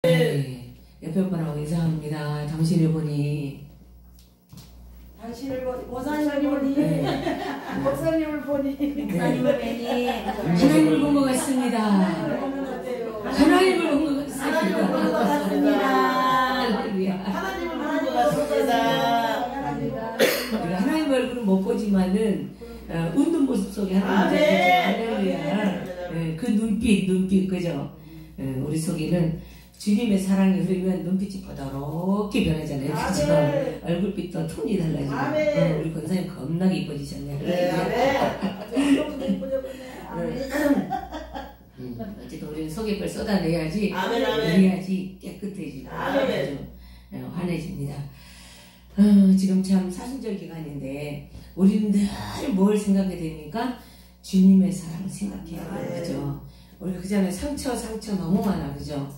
네. 옆에 분하고 인사합니다. 당신을 보니. 당신을 보니, 보사님을 보니, 목사님을 보니, 목사님을 보니. 하나님을 본 것 같습니다. 하나님을 본 것 같습니다. 하나님을 본 것 같습니다. 우리가 하나님 얼굴은 못 보지만은 웃는 모습 속에 하나님 할렐루야. 그 눈빛 그죠? 우리 속에는 주님의 사랑이 흐르면 눈빛이 보다롭게 변하잖아요. 그죠? 얼굴빛도 톤이 달라지고 우리 권사님 겁나게 이뻐지셨네요. 어쨌든 우리는 속에 걸 쏟아내야지 그래야지 깨끗해지고 환해집니다. 지금 참 사순절 기간인데 우리는 늘 뭘 생각하게 됩니까? 주님의 사랑을 생각해야 돼요. 그죠? 우리가 그전에 상처 너무 많아. 그죠?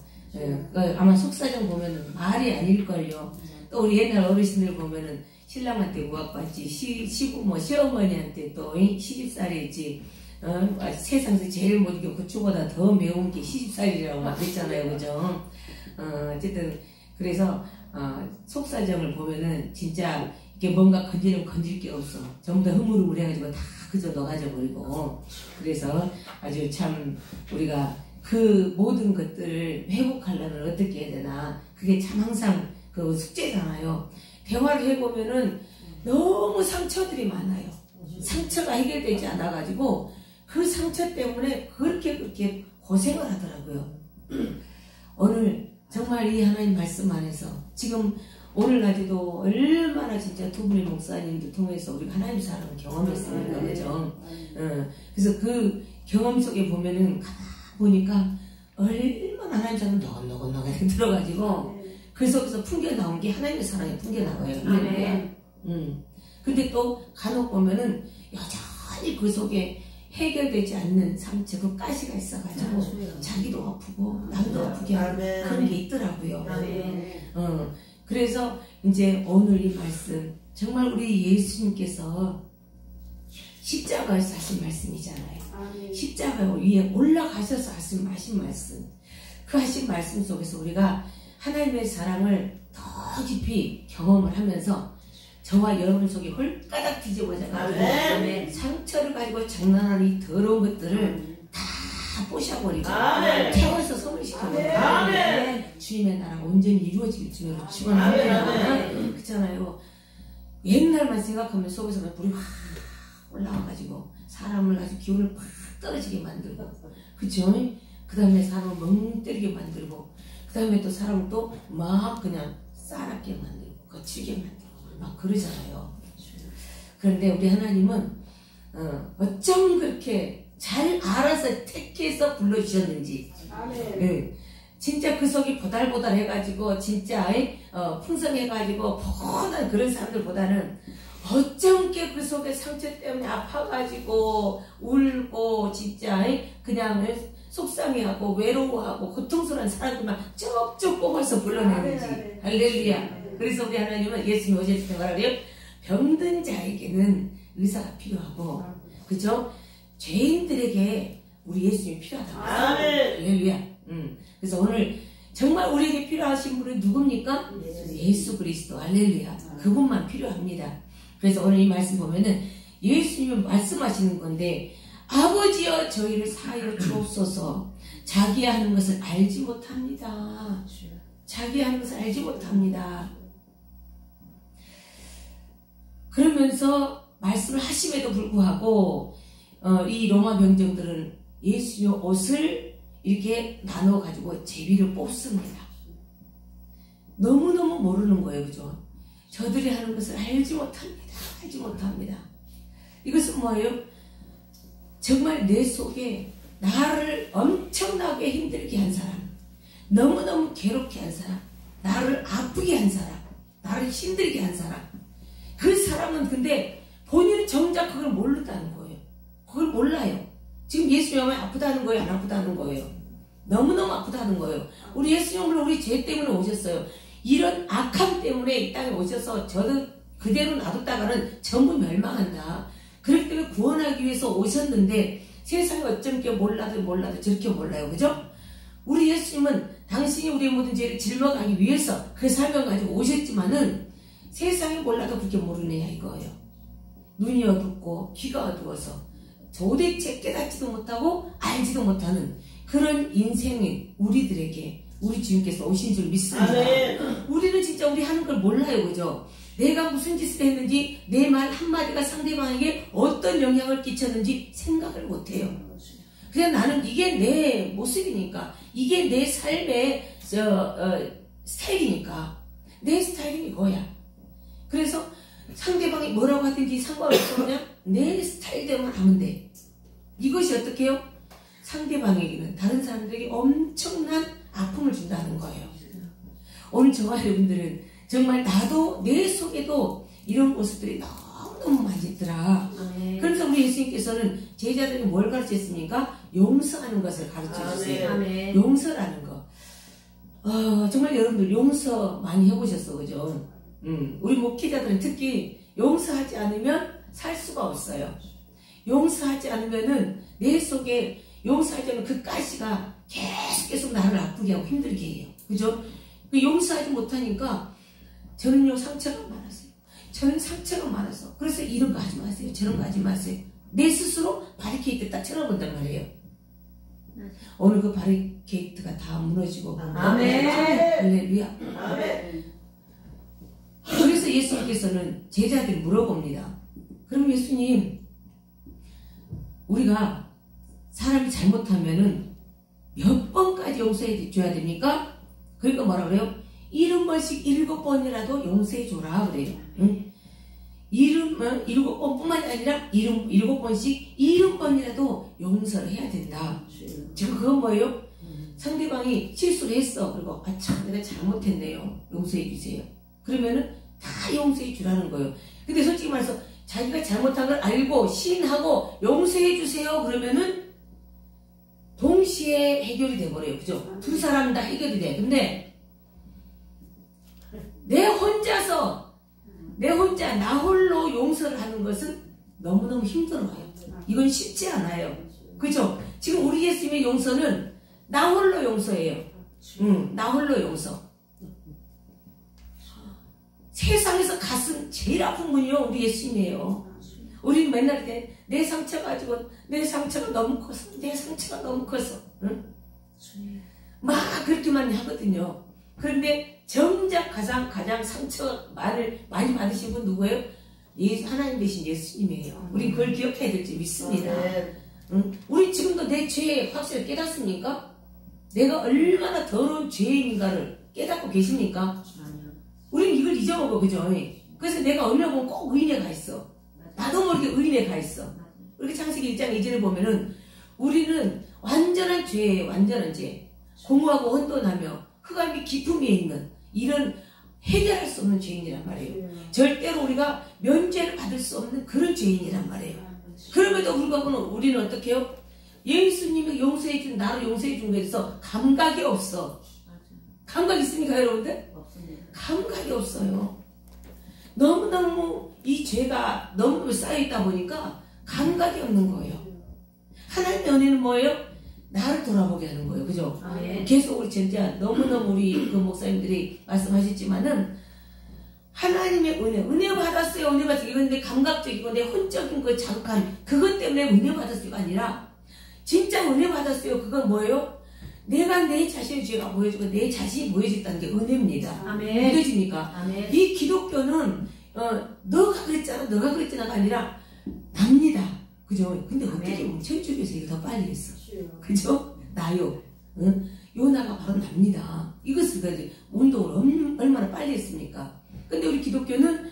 아마 속사정 보면은 말이 아닐걸요. 또 우리 옛날 어르신들 보면은 신랑한테 우악받지, 시부모, 시어머니한테 또 시집살이지, 세상에서 제일 못 이겨 고추보다 더 매운 게 시집살이라고 막 그랬잖아요. 그죠? 어쨌든 그래서 속사정을 보면은 진짜 이게 뭔가 건질 게 없어. 전부 다 흐물흐물해가지고 다 그저 녹아져 버리고. 그래서 아주 참 우리가 그 모든 것들을 회복하려면 어떻게 해야 되나. 그게 참 항상 그 숙제잖아요. 대화를 해보면은 너무 상처들이 많아요. 상처가 해결되지 않아가지고 그 상처 때문에 그렇게 고생을 하더라고요. 오늘 정말 이 하나님 말씀 안에서 지금 오늘까지도 얼마나 진짜 두 분의 목사님들 통해서 우리가 하나님 사랑을 경험했습니까? 그죠? 그래서 그 경험 속에 보면은 보니까 얼마나 하나님 사랑 너건너건너게 들어가지고 그 속에서 풍겨 나온 게 하나님의 사랑이 풍겨 나와요. 근데 또 간혹 보면은 여전히 그 속에 해결되지 않는 상처, 그 가시가 있어가지고 자기도 아프고 남도 아프게 하는 그런 게 있더라고요. 그래서 이제 오늘 이 말씀 정말 우리 예수님께서 십자가에서 하신 말씀이잖아요. 십자가 위에 올라가셔서 하신 말씀, 그 하신 말씀 속에서 우리가 하나님의 사랑을 더 깊이 경험을 하면서 저와 여러분 속에 홀가닥 뒤집어져가지고 상처를 가지고 장난하는 이 더러운 것들을 다 부셔버리고 태워서 선을 시켜버리고 주님의 나라가 온전히 이루어질 줄로 축원합니다. 그렇잖아요. 옛날만 생각하면 속에서 불이 확 올라와가지고 사람을 아주 기운을 팍 떨어지게 만들고, 그쵸? 그 다음에 사람을 멍 때리게 만들고, 그 다음에 또 사람을 또 막 그냥 싸납게 만들고 거칠게 만들고 막 그러잖아요. 그런데 우리 하나님은 어쩜 그렇게 잘 알아서 택해서 불러주셨는지, 진짜 그 속이 보달보달 해가지고 진짜 풍성해가지고 포근한 그런 사람들보다는 어쩜 그 속에 상처 때문에 아파가지고 울고 진짜 그냥 속상해하고 외로워하고 고통스러운 사람들만 쭉쭉 뽑아서 불러내는지. 할렐루야. 그래서 우리 하나님은 예수님 오셨을 때 말하래요. 병든 자에게는 의사가 필요하고, 그죠? 죄인들에게 우리 예수님이 필요하다고. 할렐루야. 그래서 오늘 정말 우리에게 필요하신 분은 누굽니까? 예수 그리스도. 할렐루야. 그분만 필요합니다. 그래서 오늘 이 말씀 보면은 예수님은 말씀하시는 건데, 아버지여 저희를 사하여 주옵소서. 자기 하는 것을 알지 못합니다. 자기 하는 것을 알지 못합니다. 그러면서 말씀을 하심에도 불구하고 이 로마 병정들은 예수님의 옷을 이렇게 나눠 가지고 제비를 뽑습니다. 너무너무 모르는 거예요. 그죠? 저들이 하는 것을 알지 못합니다. 알지 못합니다. 이것은 뭐예요? 정말 내 속에 나를 엄청나게 힘들게 한 사람, 너무너무 괴롭게 한 사람, 나를 아프게 한 사람, 나를 힘들게 한 사람, 그 사람은 근데 본인은 정작 그걸 모른다는 거예요. 그걸 몰라요. 지금 예수님은 아프다는 거예요? 안 아프다는 거예요? 너무너무 아프다는 거예요. 우리 예수님은 우리 죄 때문에 오셨어요. 이런 악함 때문에 이 땅에 오셔서 저도 그대로 놔뒀다가는 전부 멸망한다. 그렇기 때문에 구원하기 위해서 오셨는데 세상에 어쩜 게 몰라도 저렇게 몰라요. 그죠? 우리 예수님은 당신이 우리의 모든 죄를 짊어가기 위해서 그 사명 가지고 오셨지만은 세상이 몰라도 그렇게 모르느냐 이거예요. 눈이 어둡고 귀가 어두워서 도대체 깨닫지도 못하고 알지도 못하는 그런 인생인 우리들에게 우리 주님께서 오신 줄 믿습니다. 우리는 진짜 우리 하는 걸 몰라요. 그죠? 내가 무슨 짓을 했는지 내 말 한마디가 상대방에게 어떤 영향을 끼쳤는지 생각을 못해요. 그냥 나는 이게 내 모습이니까 이게 내 삶의 스타일이니까 내 스타일이 이거야. 그래서 상대방이 뭐라고 하든지 상관없어. 그냥 내 스타일대로만 하면 돼. 이것이 어떻게 해요? 상대방에게는 다른 사람들에게 엄청난 아픔을 준다는 거예요. 오늘 저와 여러분들은 정말 나도 내 속에도 이런 모습들이 너무너무 많이 있더라. 그래서 우리 예수님께서는 제자들에게 뭘 가르쳤습니까? 용서하는 것을 가르쳐주세요. 용서라는 거. 정말 여러분들 용서 많이 해보셨어. 그죠? 우리 목회자들은 특히 용서하지 않으면 살 수가 없어요. 용서하지 않으면은 내 속에 용서하지 않으면 그 가시가 계속 나를 아프게 하고 힘들게 해요. 그죠? 그 용서하지 못하니까 저는요 상처가 많았어요. 저는 상처가 많아서 그래서 이런 거 하지 마세요. 저런 거 하지 마세요. 내 스스로 바리케이트 딱 쳐다본단 말이에요. 오늘 그 바리케이트가 다 무너지고 아멘. 할렐루야. 아멘. 그래서 예수님께서는 제자들이 물어봅니다. 그럼 예수님, 우리가 사람이 잘못하면은 몇 번까지 용서해 줘야 됩니까? 그러니까 뭐라 그래요? 70번씩 7번이라도 용서해 줘라 그래요. 응? 7번뿐만이 아니라 7번씩 70번이라도 용서를 해야 된다. 지금 그건 뭐예요? 상대방이 실수를 했어. 그리고 참 내가 잘못했네요. 용서해 주세요. 그러면은 다 용서해 주라는 거예요. 근데 솔직히 말해서 자기가 잘못한 걸 알고 시인하고 용서해 주세요. 그러면은 동시에 해결이 돼버려요. 그죠? 두 사람 다 해결이 돼. 근데 나 홀로 용서를 하는 것은 너무너무 힘들어요. 이건 쉽지 않아요. 그죠? 지금 우리 예수님의 용서는 나 홀로 용서예요. 나 홀로 용서. 세상에서 가슴 제일 아픈 분이요 우리 예수님이에요. 우리는 맨날 내 상처 가지고 내 상처가 너무 커서 내 상처가 너무 커서 응? 막 그렇게만 하거든요. 그런데 정작 가장 상처 말을 많이 받으신 분 누구예요? 하나님 되신 예수님이에요. 우리 그걸 기억해야 될지 믿습니다. 응? 우리 지금도 내 죄에 확실히 깨닫습니까? 내가 얼마나 더러운 죄인인가를 깨닫고 계십니까? 우리는 이걸 잊어먹어. 그죠? 그래서 내가 어느 날 보면 꼭 의인에 가 있어. 나도 모르게 의인에 가 있어. 우리 창세기 1장 2절을 보면은 우리는 완전한 죄에 완전한 죄, 공허하고 혼돈하며 흑암이 깊음에 있는 이런 해결할 수 없는 죄인이란 말이에요. 절대로 우리가 면죄를 받을 수 없는 그런 죄인이란 말이에요. 그럼에도 불구하고 우리는 어떻게 해요? 예수님이 용서해 준, 나를 용서해 준 거에 대해서 감각이 없어. 감각 있습니까 여러분들? 감각이 없어요. 너무너무 이 죄가 너무 쌓여있다 보니까 감각이 없는 거예요. 하나님의 은혜는 뭐예요? 나를 돌아보게 하는 거예요. 그죠? 계속 우리 진짜 너무너무 우리 그 목사님들이 말씀하셨지만은 하나님의 은혜 받았어요. 은혜 받았어요. 이건 내 감각적이고 내 혼적인 그 자극함 그것 때문에 은혜 받았어요가 아니라 진짜 은혜 받았어요. 그건 뭐예요? 내가 내 자신의 죄가 보여지고 내 자신이 보여졌다는 게 은혜입니다. 아멘. 믿어집니까? 아멘. 이 기독교는 너가 그랬잖아가 아니라 납니다. 그죠? 근데 어떻게 보면 천주교에서 이거 더 빨리 했어. 그죠? 나요. 응? 요나가 바로 납니다. 이것을 운동을 얼마나 빨리 했습니까? 근데 우리 기독교는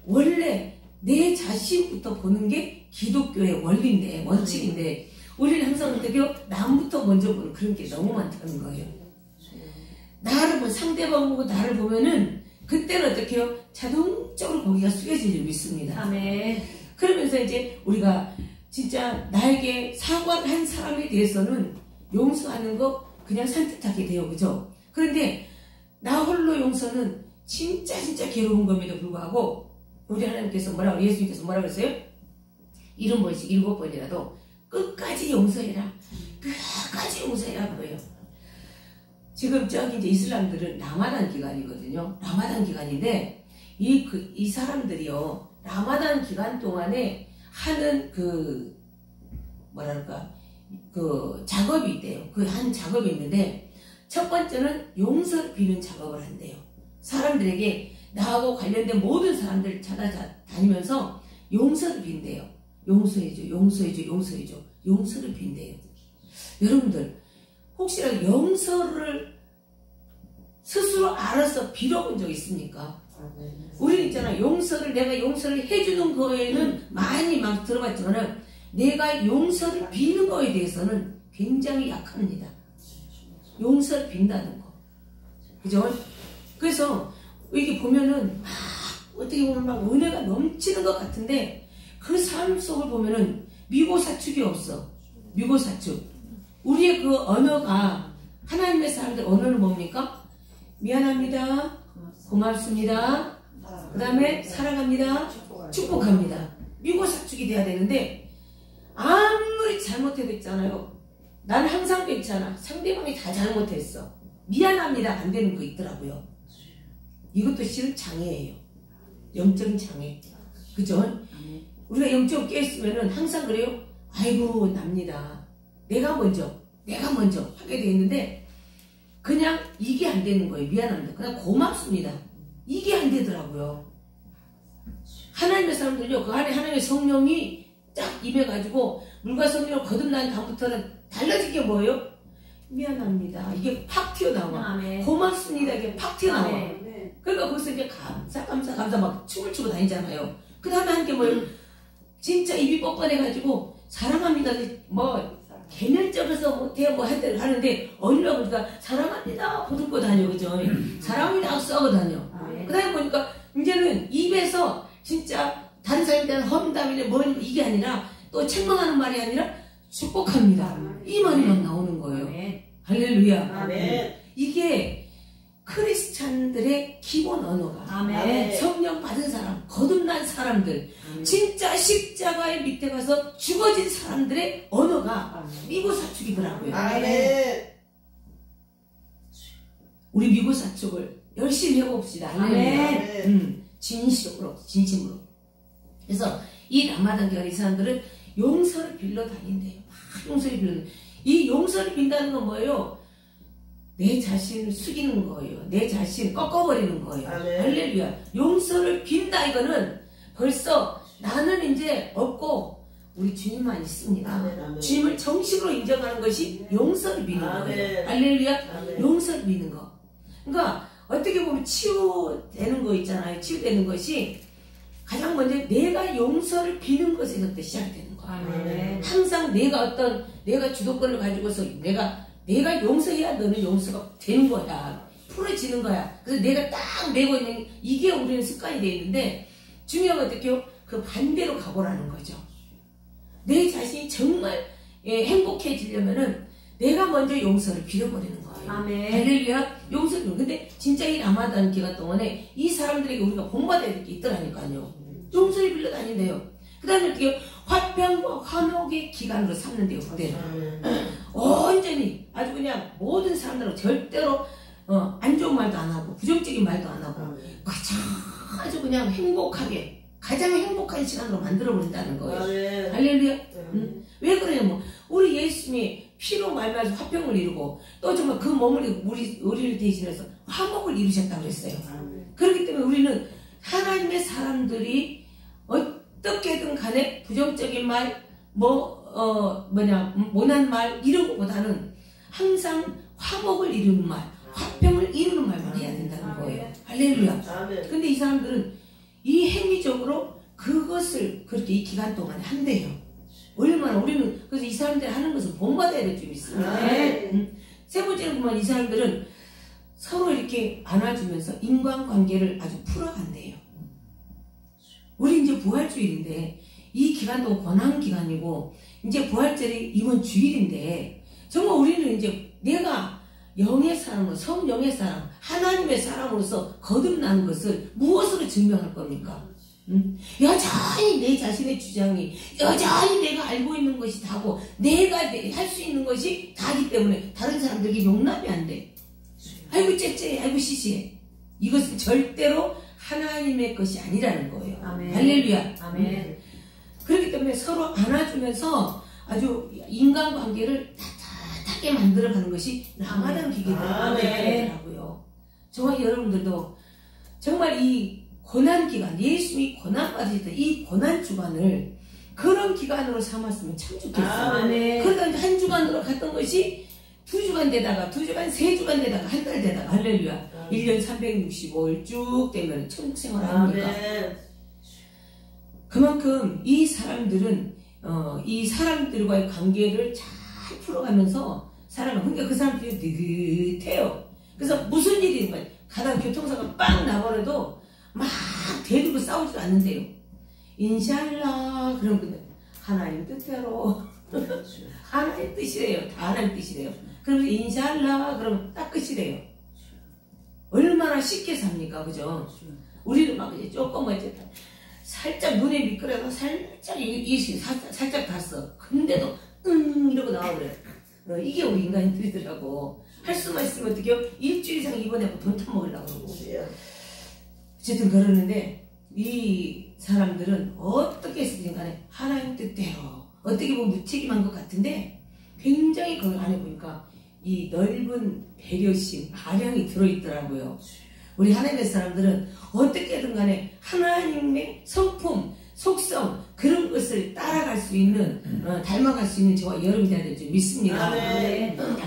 원래 내 자신부터 보는 게 기독교의 원리인데, 원칙인데, 우리는 항상 어떻게 해요? 남부터 먼저 보는 그런 게 너무 많다는 거예요. 나를 보면, 상대방 보고 나를 보면은, 그때는 어떻게 해요? 자동적으로 고개가 숙여질 줄 믿습니다. 아멘. 그러면서 이제 우리가 진짜 나에게 사과를 한 사람에 대해서는 용서하는 거 그냥 산뜻하게 돼요. 그죠? 그런데 나 홀로 용서는 진짜 괴로운 것에도 불구하고 우리 하나님께서 예수님께서 뭐라고 했어요? 70번씩 7번이라도 끝까지 용서해라. 끝까지 용서해라 그래요. 지금 저기 이제 이슬람들은 라마단 기간이거든요. 라마단 기간인데 이 사람들이요 라마단 기간 동안에 하는 그 뭐랄까 그 작업이 있대요. 그 한 작업이 있는데 첫 번째는 용서를 비는 작업을 한대요. 사람들에게 나하고 관련된 모든 사람들 찾아다니면서 용서를 빈대요. 용서해줘, 용서해줘, 용서해줘. 용서를 빈대요. 여러분들 혹시나 용서를 스스로 알아서 빌어본 적 있습니까? 우리는 있잖아 내가 용서를 해주는 거에는 많이 막 들어봤지만 내가 용서를 비는 거에 대해서는 굉장히 약합니다. 용서를 빈다는 거. 그죠? 그래서 이렇게 보면은 막 어떻게 보면 막 은혜가 넘치는 것 같은데 그 삶 속을 보면은 미고사축이 없어. 미고사축. 우리의 그 언어가 하나님의 사람들 언어는 뭡니까? 미안합니다. 고맙습니다. 그 다음에 사랑합니다. 축복합니다. 미고사축이 돼야 되는데 아무리 잘못해도 있잖아요. 난 항상 괜찮아. 상대방이 다 잘못했어. 미안합니다. 안 되는 거 있더라고요. 이것도 실은 장애예요. 영적인 장애. 그죠? 우리가 영적으로 깨있으면은 항상 그래요. 아이고 납니다. 내가 먼저 하게 돼 있는데 그냥 이게 안 되는 거예요. 미안합니다. 그냥 고맙습니다. 이게 안 되더라고요. 하나님의 사람들은요. 그 안에 하나님의 성령이 딱 임해가지고 물과 성령을 거듭난 다음부터는 달라진 게 뭐예요? 미안합니다. 이게 팍 튀어나와. 고맙습니다. 이게 팍 튀어나와. 그러니까 거기서 이제 감사 막 춤을 추고 다니잖아요. 그 다음에 한 게 뭐예요? 진짜 입이 뻔뻔해가지고 사랑합니다. 뭐 개념적에서 뭐 하는데 어리라 보니까 사랑합니다. 보듬고 다녀. 그죠? 사랑합니다. 써고 다녀. 그 다음에 보니까 이제는 입에서 진짜 다른 사람에 대한 험담이나 뭐 이게 아니라 또 책망하는 말이 아니라 축복합니다. 이 말이 막 나오는 거예요. 할렐루야. 이게 크리스찬들의 기본 언어가 성령 받은 사람, 거듭난 사람들, 진짜 십자가의 밑에 가서 죽어진 사람들의 언어가 미고사축이더라고요. 우리 미고사축을 열심히 해봅시다. 진심으로. 그래서 이 라마단 기간 이 사람들은 용서를 빌러 다닌대요. 막 용서를 빌러. 이 용서를 빈다는 건 뭐예요? 내 자신을 숙이는 거예요. 내 자신을 꺾어버리는 거예요. 할렐루야. 용서를 빈다 이거는 벌써 나는 이제 없고 우리 주님만 있습니다. 주님을 정식으로 인정하는 것이 용서를 비는 거예요. 할렐루야. 용서를 비는 거. 그러니까 어떻게 보면 치유되는 거 있잖아요. 치유되는 것이 가장 먼저 내가 용서를 비는 것에서부터 시작되는 거예요. 항상 내가 주도권을 가지고서 내가 용서해야 너는 용서가 되는 거야. 풀어지는 거야. 그래서 내가 딱 내고 있는 이게 우리는 습관이 되어 있는데 중요한 건 어떻게 해요? 그 반대로 가보라는 거죠. 내 자신이 정말 행복해지려면은 내가 먼저 용서를 빌어버리는 거예요. 할렐루야. 용서를 빌어. 근데 진짜 이 라마단 기간 동안에 이 사람들에게 우리가 본받아야 될 게 있더라니까요. 용서를 빌려 다닌대요. 그 다음에 어떻게 화평과 화목의 기간으로 삼는데요. 그때는 온전히 아주 그냥 모든 사람들하고 절대로 안 좋은 말도 안 하고 부정적인 말도 안 하고 아주 그냥 행복하게 가장 행복한 시간으로 만들어버린다는 거예요. 할렐루야. 왜 그러냐면 우리 예수님이 피로 말미암아 화평을 이루고 또 정말 그 몸을 우리를 대신해서 화목을 이루셨다고 그랬어요. 그렇기 때문에 우리는 하나님의 사람들이 어떻게든 간에 부정적인 말, 모난 말 이런 것보다는 항상 화목을 이루는 말, 화평을 이루는 말만 해야 된다는 거예요. 할렐루야. 근데 이 사람들은 이 행위적으로 그것을 그렇게 이 기간 동안에 한대요. 얼마나 우리는 그래서 이 사람들이 하는 것을 본받아야 될 줄 있습니다. 세 번째는 보면 이 사람들은 서로 이렇게 안아주면서 인간관계를 아주 풀어간대요. 우리 이제 부활주일인데 이 기간도 권한 기간이고 이제 부활절이 이번 주일인데 정말 우리는 이제 내가 영의 사람으로 성령의 사람 하나님의 사람으로서 거듭나는 것을 무엇으로 증명할 겁니까? 여전히 내 자신의 주장이 여전히 내가 알고 있는 것이 다고 내가 할 수 있는 것이 다기 때문에 다른 사람들에게 용납이 안 돼. 아이고 째째, 아이고 시시해. 이것은 절대로 하나님의 것이 아니라는 거예요. 아멘. 할렐루야. 아멘. 그렇기 때문에 서로 안아주면서 아주 인간관계를 따뜻하게 만들어가는 것이 라마단 기기더라고요. 저와 여러분들도 정말 이 고난기간, 예수님이 고난받으셨던 이 고난주간을 그런 기간으로 삼았으면 참 좋겠어요. 그러다 이제 한 주간으로 갔던 것이 2주간 되다가 2주간, 3주간 되다가 한 달 되다가 할렐루야. 1년 365일 쭉 되면 천국 생활 아닙니까? 그만큼 이 사람들은 이 사람들과의 관계를 잘 풀어가면서 살아가면, 그러니까 그 사람들이 느긋해요. 그래서 무슨 일이 있는 거예요. 가다가 교통사고가 빵 나버려도 막 대들고 싸우지도 않는데요. 인샬라 그러면 근데 하나님 뜻대로 하나님 뜻이래요. 다 하나님 뜻이래요. 그러면 인샬라 그러면 딱 끝이래요. 얼마나 쉽게 삽니까, 그죠? 우리는 막 이제 조금만 이제 살짝 눈에 미끄러서 살짝 살짝 갔어. 근데도 이러고 나와버려요. 이게 우리 인간들이더라고. 할 수만 있으면 어떡해요? 일주일 이상 입원하고 돈 타먹으려고 그러고. 어쨌든 그러는데 이 사람들은 어떻게 했든 간에 하나님 뜻대로 어떻게 보면 무책임한 것 같은데 굉장히 그 안에 보니까 이 넓은 배려심, 아량이 들어있더라고요. 우리 하나님의 사람들은 어떻게든 간에 하나님의 성품, 속성 그런 것을 따라갈 수 있는 닮아갈 수 있는 저와 여러분들이 될 줄 믿습니다.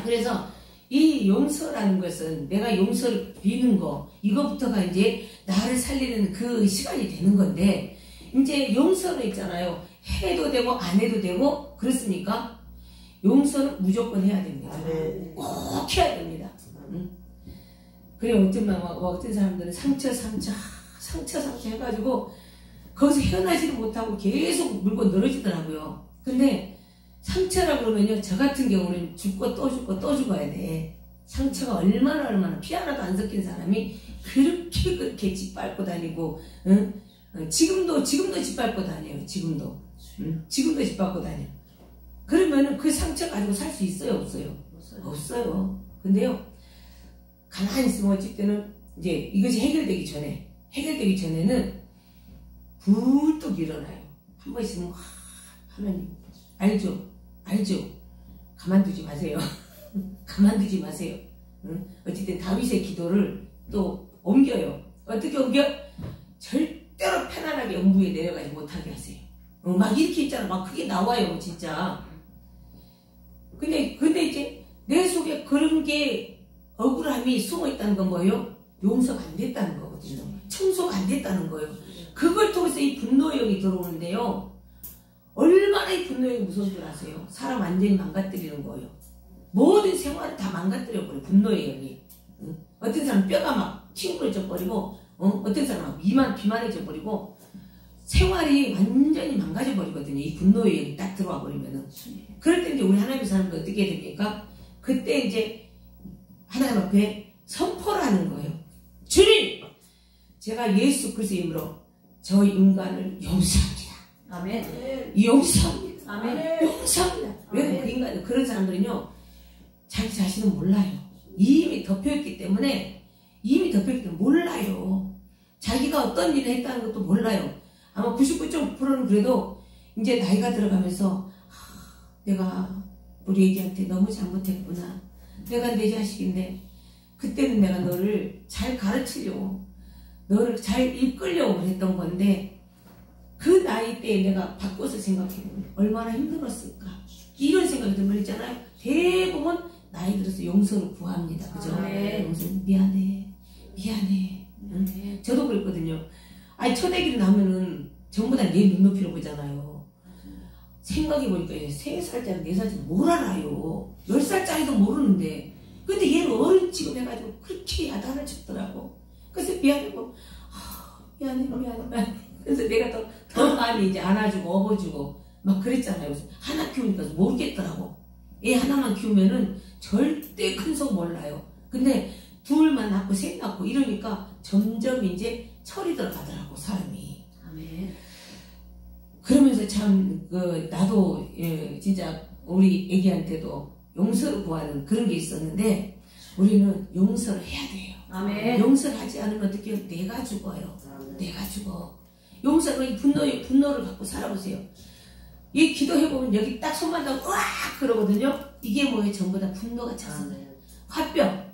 그래서 이 용서라는 것은 내가 용서를 비는 거 이거부터가 이제 나를 살리는 그 시간이 되는 건데 이제 용서는 있잖아요. 해도 되고 안 해도 되고 그렇습니까? 용서는 무조건 해야 됩니다. 꼭 해야 됩니다. 그래 어떤 사람들은 상처 해가지고 거기서 헤어나지도 못하고 계속 물고 늘어지더라고요. 근데 상처라 그러면요, 저 같은 경우는 죽고 또 죽고 또 죽어야 돼. 상처가 얼마나 피 하나도 안 섞인 사람이 그렇게 짓밟고 다니고, 응? 지금도 짓밟고 다녀요. 지금도 짓밟고 다녀. 그러면은 그 상처 가지고 살 수 있어요, 없어요? 없어요. 근데요, 가만히 있으면 어쩔 때는 이제 이것이 해결되기 전에는 불뚝 일어나요. 한 번 있으면 하나님 알죠? 가만두지 마세요. 가만두지 마세요. 응? 어쨌든 다윗의 기도를 또 옮겨요. 어떻게 옮겨? 절대로 편안하게 음부에 내려가지 못하게 하세요. 막 이렇게 있잖아. 막 그게 나와요, 진짜. 근데 이제 내 속에 그런 게 억울함이 숨어 있다는 건 뭐예요? 용서가 안 됐다는 거거든요. 청소가 안 됐다는 거예요. 그걸 통해서 이 분노의 영이 들어오는데요. 얼마나 이 분노의 영이 무서운 줄 아세요? 사람 완전히 망가뜨리는 거예요. 모든 생활을 다 망가뜨려버려요. 분노의 영이. 어떤 사람은 뼈가 막 튕겨져 버리고, 어떤 사람은 비만해져 버리고, 생활이 완전히 망가져 버리거든요. 이 분노의 영이 딱 들어와 버리면은. 그럴 때 이제 우리 하나님의 사람들 어떻게 됩니까? 그때 이제 하나님 앞에 선포를 하는 거예요. 주님! 제가 예수 그리스도의 이름으로 저 인간을 용서합니다. 아멘. 용서합니다. 아멘. 용서합니다. 왜 그 인간, 그런 사람들은요, 자기 자신은 몰라요. 이미 덮여있기 때문에 몰라요. 자기가 어떤 일을 했다는 것도 몰라요. 아마 99.9%는 그래도 이제 나이가 들어가면서 내가 우리 애기한테 너무 잘못했구나. 내가 내 자식인데 그때는 내가 너를 잘 가르치려고 너를 잘 이끌려고 했던 건데 그 나이 때에 내가 바꿔서 생각해보면 얼마나 힘들었을까. 이런 생각이 들면 있잖아요. 대부분 나이 들어서 용서를 구합니다. 그죠? 용서는 미안해. 응? 저도 그랬거든요. 아니 초대기를 나면은 전부 다 내 눈높이로 보잖아요. 생각해보니까 3살짜리 4살짜리 뭘 알아요. 10살짜리도 모르는데 근데 얘는 어른 지금 해가지고 그렇게 야단을 쳤더라고. 그래서 미안하고 미안해. 그래서 내가 더 많이 이제 안아주고 업어주고 막 그랬잖아요. 그래서 하나 키우니까 모르겠더라고. 애 하나만 키우면은 절대 큰 속 몰라요. 근데 둘만 낳고 셋 낳고 이러니까 점점 이제 철이 들어가더라고, 사람이. 아멘. 그러면서 참 나도 진짜 우리 애기한테도 용서를 구하는 그런 게 있었는데 우리는 용서를 해야 돼요. 아멘. 용서를 하지 않으면 어떻게 해요? 내가 죽어요. 내가 죽어. 용서가 이 분노를 갖고 살아보세요. 이 기도해보면 여기 딱 손만 대고 으악 그러거든요. 이게 뭐예요? 전부 다 분노가 차서 화병.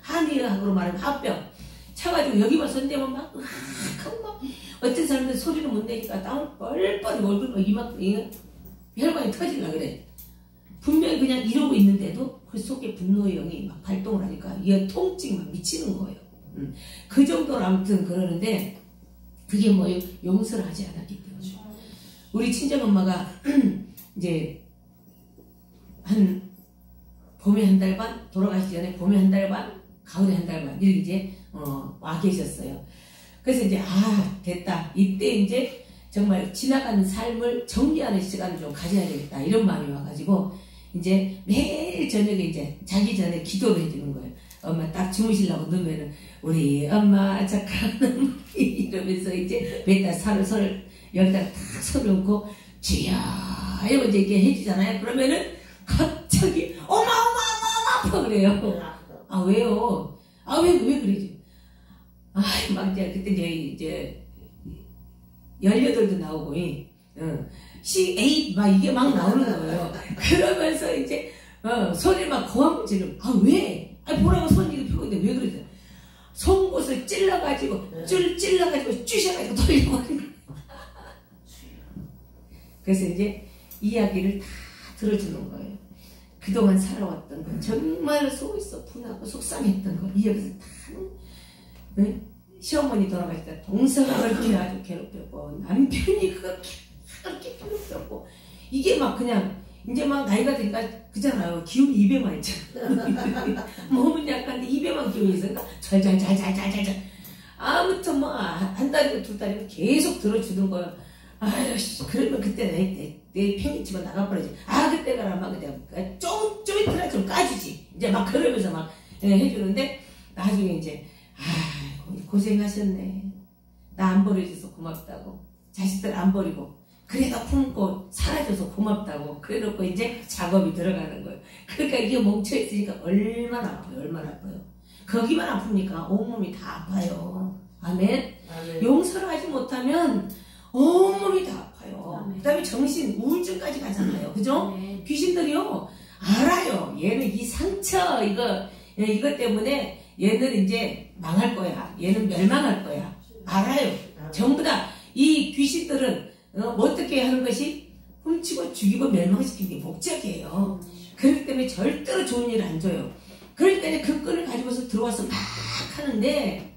한의학으로 말하면 화병. 차가지고 여기만 손대면 막 으악 하고 막 어떤 사람들 소리를 못 내니까 땀을 뻘뻘 얼굴 막 이만큼 혈관이 터지려고 그래. 분명히 그냥 이러고 있는데도 그 속에 분노의 영이 막 발동을 하니까 이 통증이 막 미치는 거예요. 그 정도로 아무튼 그러는데 그게 뭐예요? 용서를 하지 않았기 때문에. 우리 친정엄마가 이제 한 봄에 한 달 반, 돌아가시기 전에 봄에 한 달 반, 가을에 한 달 반 이렇게 이제 와 계셨어요. 그래서 이제 됐다. 이때 이제 정말 지나가는 삶을 정리하는 시간을 좀 가져야 되겠다 이런 마음이 와가지고 이제 매일 저녁에 이제 자기 전에 기도를 해주는 거예요. 엄마 딱 주무시려고 누우면은 우리 엄마 착한 엄마 이러면서 이제 맨날 손을 여기다가 탁 손을 얹고 주여 이러고 이제 이렇게 해주잖아요. 그러면은 갑자기 엄마 아파 그래요. 아 왜요? 아 왜 그러지? 막 이제 그때 이제 18도 나오고 C8 막 이게 막 나오는 거예요. 그러면서 이제 소리를 막 고함 지르고 왜? 보라고 손 이렇게 펴고 있는데 왜 그러지? 송곳을 찔러가지고 쑤셔가지고 돌려버리는 거예요. 그래서 이제 이야기를 다 들어주는 거예요. 그동안 살아왔던 거 정말 속에서 분하고 속상했던 거 이야기를 다 시어머니 돌아가실 때 동서가 그렇게 아주 괴롭혔고 남편이 그렇게 괴롭혔고 이게 막 그냥 이제 막 나이가 되니까 그잖아요. 기운이 2배만 있잖아. 몸은 약간 2배만 기운이 있으니까 잘 아무튼 뭐 한 달이고 두 달이고 계속 들어주는 거예요. 아유 그러면 그때 내 평균치고 나가버리지. 그때 가라 막 그냥 쪼이트라 좀 까주지. 이제 막 그러면서 막 해주는데 나중에 이제 고생하셨네. 나 안 버려줘서 고맙다고. 자식들 안 버리고 그래도 품고 사라져서 고맙다고. 그래놓고 이제 작업이 들어가는 거예요. 그러니까 이게 멈춰있으니까 얼마나 아파요. 거기만 아프니까 온몸이 다 아파요. 아멘. 용서를 하지 못하면 온몸이 다 아파요. 그 다음에 정신 우울증까지 가잖아요. 그죠? 귀신들이요 알아요. 얘는 이 상처 이거 때문에 얘는 이제 망할 거야. 얘는 멸망할 거야. 알아요. 전부 다 이 귀신들은 어떻게 하는 것이 훔치고 죽이고 멸망시키는 게 목적이에요. 그렇기 때문에 절대로 좋은 일을 안 줘요. 그러니까 그 끈을 가지고서 들어와서 막 하는데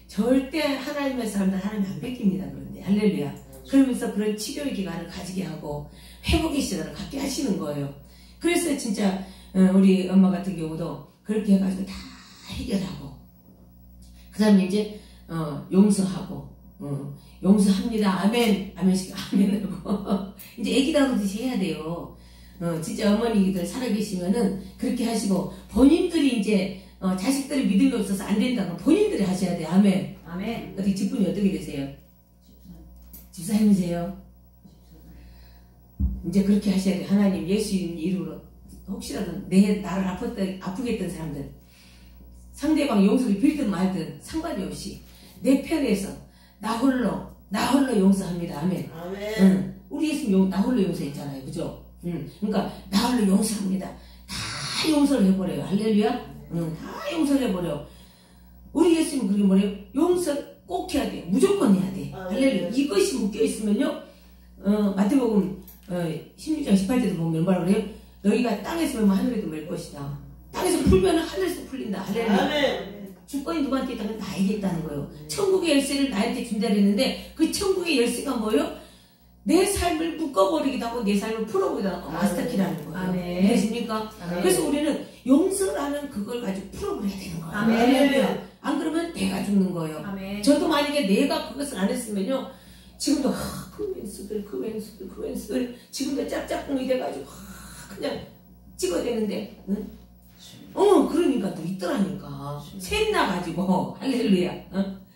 절대 하나님의 사람들 하나님 안 뺏깁니다. 그런데 할렐루야. 그러면서 그런 치료의 기간을 가지게 하고 회복의 시간을 갖게 하시는 거예요. 그래서 진짜 우리 엄마 같은 경우도 그렇게 해가지고 다 해결하고 그 다음에 이제 용서하고 용서합니다. 아멘. 아멘씩 아멘하고 이제 애기 다루듯이 해야 돼요. 진짜 어머니들 살아계시면은 그렇게 하시고 본인들이 이제 자식들이 믿음이 없어서 안 된다면 본인들이 하셔야 돼요. 아멘. 아멘. 어떻게 집분이 어떻게 되세요? 집사님이세요? 이제 그렇게 하셔야 돼요. 하나님 예수님 이름으로 혹시라도 나를 아프게 했던 사람들 상대방 용서를 빌든 말든 상관이 없이 내 편에서 나 홀로 용서합니다. 아멘. 아멘. 우리 예수님 나 홀로 용서했잖아요. 그죠? 그러니까 나 홀로 용서합니다. 다 용서를 해버려요. 할렐루야. 다 용서를 해버려. 우리 예수님 그게 뭐래요? 용서 꼭 해야 돼. 무조건 해야 돼. 할렐루야. 이것이 묶여있으면요 마태복음 16장 18절에도 보면 뭐라고 그래요? 너희가 땅에서 풀면 하늘에도 맬 것이다. 땅에서 풀면 하늘에서 풀린다. 할렐루야. 아멘. 주권이 누구한테 있다면 나에게 있다는 거예요. 천국의 열쇠를 나한테 준다 그랬는데 그 천국의 열쇠가 뭐예요? 내 삶을 묶어버리기도 하고 내 삶을 풀어보기도 하고 마스터키라는 거예요. 아멘. 되십니까? 그래서 우리는 용서라는 그걸 가지고 풀어버려야 되는 거예요. 아멘. 안 그러면 내가 죽는 거예요. 아멘. 저도 만약에 내가 그것을 안 했으면요 지금도 그 왼수들 지금도 짭짭꿍이 돼가지고 그냥 찍어야 되는데 그러니까 또 있더라니까 셋나가지고 할렐루야.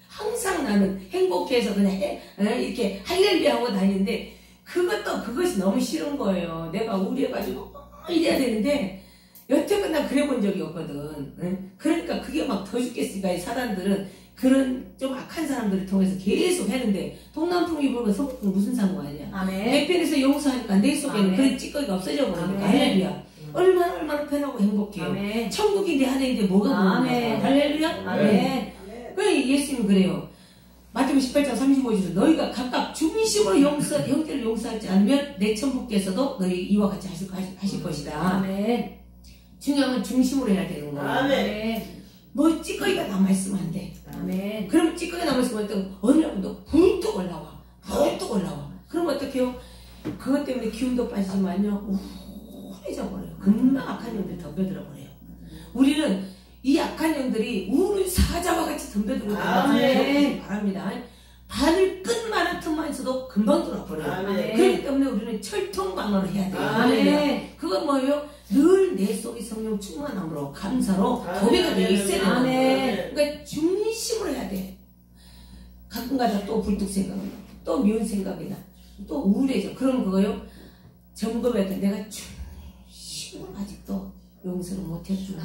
항상 나는 행복해서 그냥 이렇게 할렐루야 하고 다니는데 그것이 너무 싫은 거예요. 내가 우울해가지고 이래야 되는데 여태껏 나 그래본 적이 없거든. 응? 그러니까 그게 막 더 죽겠으니까 이 사단들은 그런 좀 악한 사람들을 통해서 계속 했는데 동남풍이 불고 서북풍 무슨 상관이냐. 내 편에서 용서하니까 내 속에는 그런 찌꺼기가 없어져 버리니까. 할렐루야. 얼마나 편하고 행복해요. 아멘. 천국이 내 안에 있는데 뭐가 불안해. 할렐루야. 아멘. 그 예수님 그래요. 마태복음 18장 35절에 너희가 각각 중심으로 형제를 용서하지 않으면 내 천부께서도 너희 이와 같이 하실 것이다. 아멘. 중요한 건 중심으로 해야 되는 거야. 아멘. 뭐 찌꺼기가 남아있으면 안 돼. 아멘. 그럼 찌꺼기가 남아있으면 어느 날부터 불뚝 올라와. 불뚝 올라와. 그럼 어떡해요? 그것 때문에 기운도 빠지지만요. 우울해져 버려요. 금방 악한 영들이 덤벼들어 버려요. 우리는 이 악한 영들이 우는 사자와 같이 덤벼들고 들어가는 바랍니다. 바늘 끝만한 틈만 있어도 금방 들어버려요. 그렇기 때문에 우리는 철통방어를 해야 돼요. 아멘. 그건 뭐예요? 늘 내 속에 성령 충만함으로 감사로 도배가 되어 있어야 돼요. 그러니까 중심으로 해야 돼. 가끔가다 또 불뚝 생각나, 또 미운 생각이 나, 또 우울해져. 그럼 그거요? 점검해야 돼. 내가 중심으로 아직도 용서를 못했구나.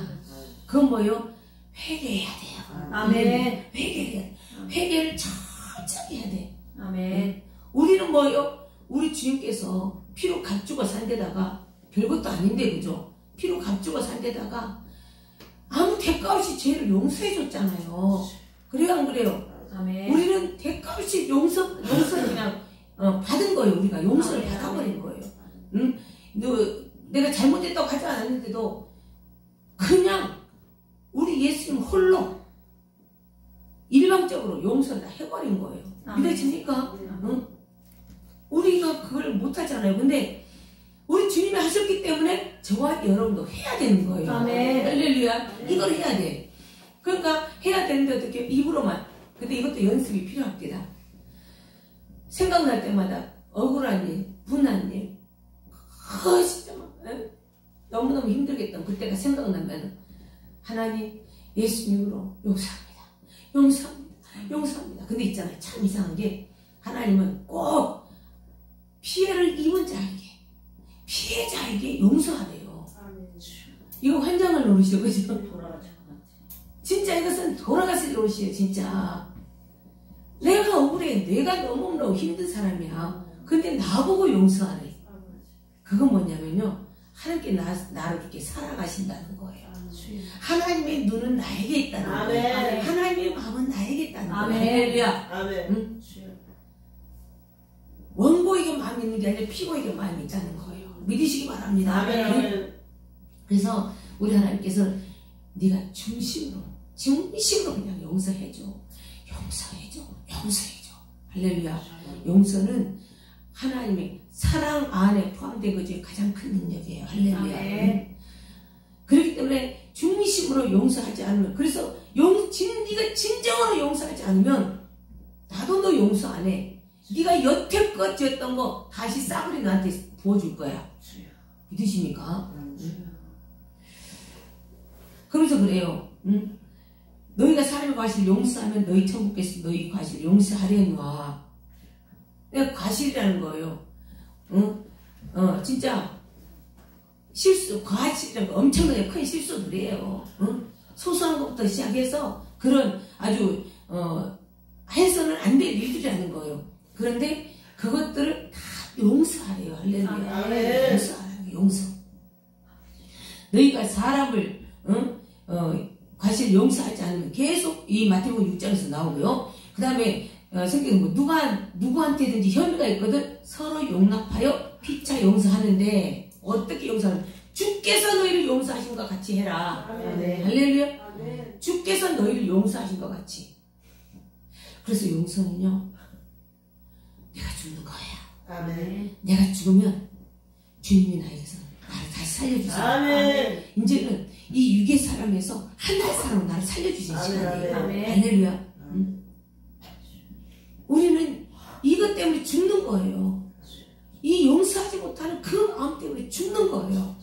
그건 뭐예요? 회개해야 돼요. 아멘. 회개해야 돼. 회개를 천천히 해야 돼. 아멘. 우리는 뭐예요? 우리 주님께서 피로 값주고 산 데다가 별것도 아닌데 그죠? 피로 값주고 산 데다가 아무 대가 없이 죄를 용서해 줬잖아요. 그래요 안 그래요? 아멘. 우리는 대가 없이 용서 그냥 받은 거예요. 우리가 용서를 받아버린 거예요. 응? 내가 잘못했다고 하지 않았는데도 그냥 우리 예수님 홀로 일방적으로 용서를 다 해버린 거예요. 믿어집니까? 응? 우리가 그걸 못하잖아요. 근데 우리 주님이 하셨기 때문에 저와 여러분도 해야 되는 거예요. 아멘. 할렐루야. 이걸 해야 돼. 그러니까 해야 되는데 어떻게 입으로만. 근데 이것도 연습이 필요합니다. 생각날 때마다 억울한 일, 분한 일, 진짜 막 너무너무 힘들겠던 그때가 생각나면 하나님 예수님으로 용서합니다. 용서합니다. 용서합니다. 근데 있잖아요. 참 이상한 게 하나님은 꼭 피해를 입은 자에게 피해자에게 용서하래요. 이거 환장을 노릇이에요. 그죠? 진짜 이것은 돌아갔을 노릇이에요. 진짜 내가 억울해. 내가 너무너무 힘든 사람이야. 근데 나보고 용서하래. 그건 뭐냐면요. 하나님께 나를 그렇게 사랑하신다는 거예요. 하나님의 눈은 나에게 있다는 거예요. 하나님의 마음은 나에게 있다는 거예요. 할렐루야. 응? 원고에게 마음이 있는 게 아니라 피고에게 마음이 있다는 거예요. 믿으시기 바랍니다. 응? 그래서 우리 하나님께서 네가 중심으로 그냥 용서해줘. 용서해줘. 할렐루야. 용서는 하나님의 사랑 안에 포함된 것이 가장 큰 능력이에요. 할렐루야. 그렇기 때문에 중심으로 용서하지 않으면, 그래서 네가 진정으로 용서하지 않으면 나도 너 용서 안 해. 네가 여태껏 졌던 거 다시 싸그리 나한테 부어줄 거야. 믿으십니까? 그래서 그래요. 응? 너희가 사람의 과실을 용서하면 너희 천국께서 너희 과실을 용서하려니와. 내가 과실이라는 거예요. 응? 진짜 과실이라는 거 엄청나게 큰 실수들이에요. 응? 소소한 것부터 시작해서 그런 아주 해서는 안 될 일들이라는 거예요. 그런데 그것들을 다 용서하래요. 할렐루야. 용서. 너희가 사람을 과실 용서하지 않으면 계속 이 마태복음 6장에서 나오고요. 그 다음에 성경은 누구한테든지 혐의가 있거든 서로 용납하여 피차 용서하는데 어떻게 용서하는? 주께서 너희를 용서하신 것 같이 해라. 할렐루야. 주께서 너희를 용서하신 것 같이. 그래서 용서는요, 내가 죽는 거야. 내가 죽으면 주님이 나에게서 나를 다시 살려주세요. 이제는 이 육의 사람에서 하나의 사람으로 나를 살려주신 시간이에요. 할렐루야. 우리는 이것 때문에 죽는 거예요. 이 용서하지 못하는 그 마음 때문에 죽는 거예요.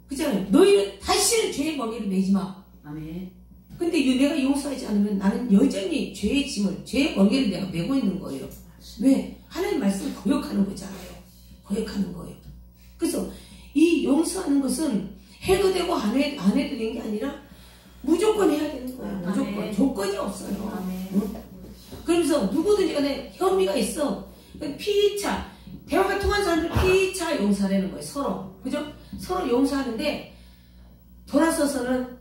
그렇잖아요. 너희는 다시는 죄의 멍에를 매지 마. 근데 내가 용서하지 않으면 나는 여전히 죄의 짐을, 죄의 멍에를 내가 메고 있는 거예요. 왜? 하나님 말씀을 거역하는 거잖아요. 거역하는 거예요. 그래서 이 용서하는 것은 해도 되고 안 해도 되는 게 아니라 무조건 해야 되는 거야. 무조건. 아멘. 조건이 없어요. 아멘. 응? 그러면서 누구든지 간에 혐의가 있어. 피차. 대화가 통한 사람들 피차 용서하는 거예요. 서로. 그죠? 서로 용서하는데 돌아서서는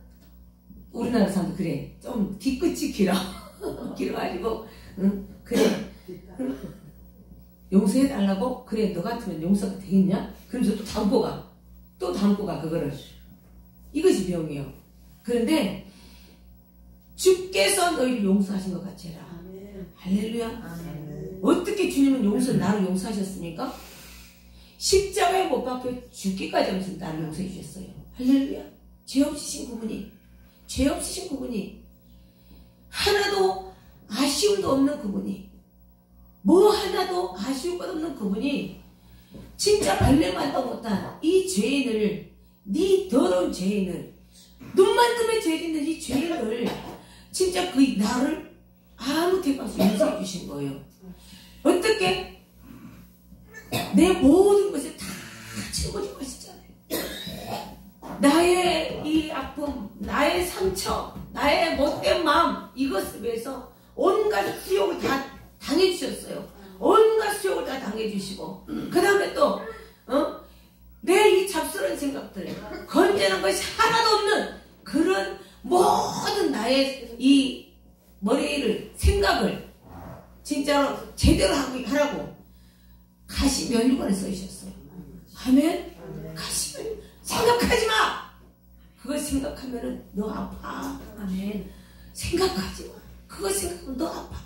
우리나라 사람들 그래. 좀 뒤끝이 길어. 길어가지고 응? 그래. 용서해달라고? 그래 너 같으면 용서가 되겠냐? 그러면서 또 담고 가 그거를. 이것이 병이에요. 그런데 주께서 너희를 용서하신 것 같이라. 할렐루야. 아멘. 어떻게 주님은 나를 용서하셨습니까? 십자가에 못 박혀 죽기까지 하면서 나를 용서해 주셨어요. 할렐루야. 죄 없으신 그분이 하나도 아쉬움도 없는 그분이, 뭐 하나도 아쉬울 것 없는 그분이 진짜 발레만도 못한 이 죄인을, 네 더러운 죄인을, 눈만 뜨면 죄 짓는 이 죄인을 진짜 그 나를 아무 대가 없이 용서해 주신 거예요. 어떻게? 내 모든 것을 다 짊어지고 가시잖아요. 나의 이 아픔, 나의 상처, 나의 못된 마음, 이것을 위해서 온갖 수욕을 다 당해주셨어요. 온갖 수욕을 다 당해주시고, 그 다음에 또 내 이 잡스러운 생각들, 건전한 것이 하나도 없는 그런 모든 나의 이 머리를, 생각을 진짜로 제대로 하라고 가시면류관에 써주셨어요. 아멘? 가시면류. 생각하지 마! 그걸 생각하면은 너 아파. 아멘. 생각하지 마. 그거 생각하면 너 아파.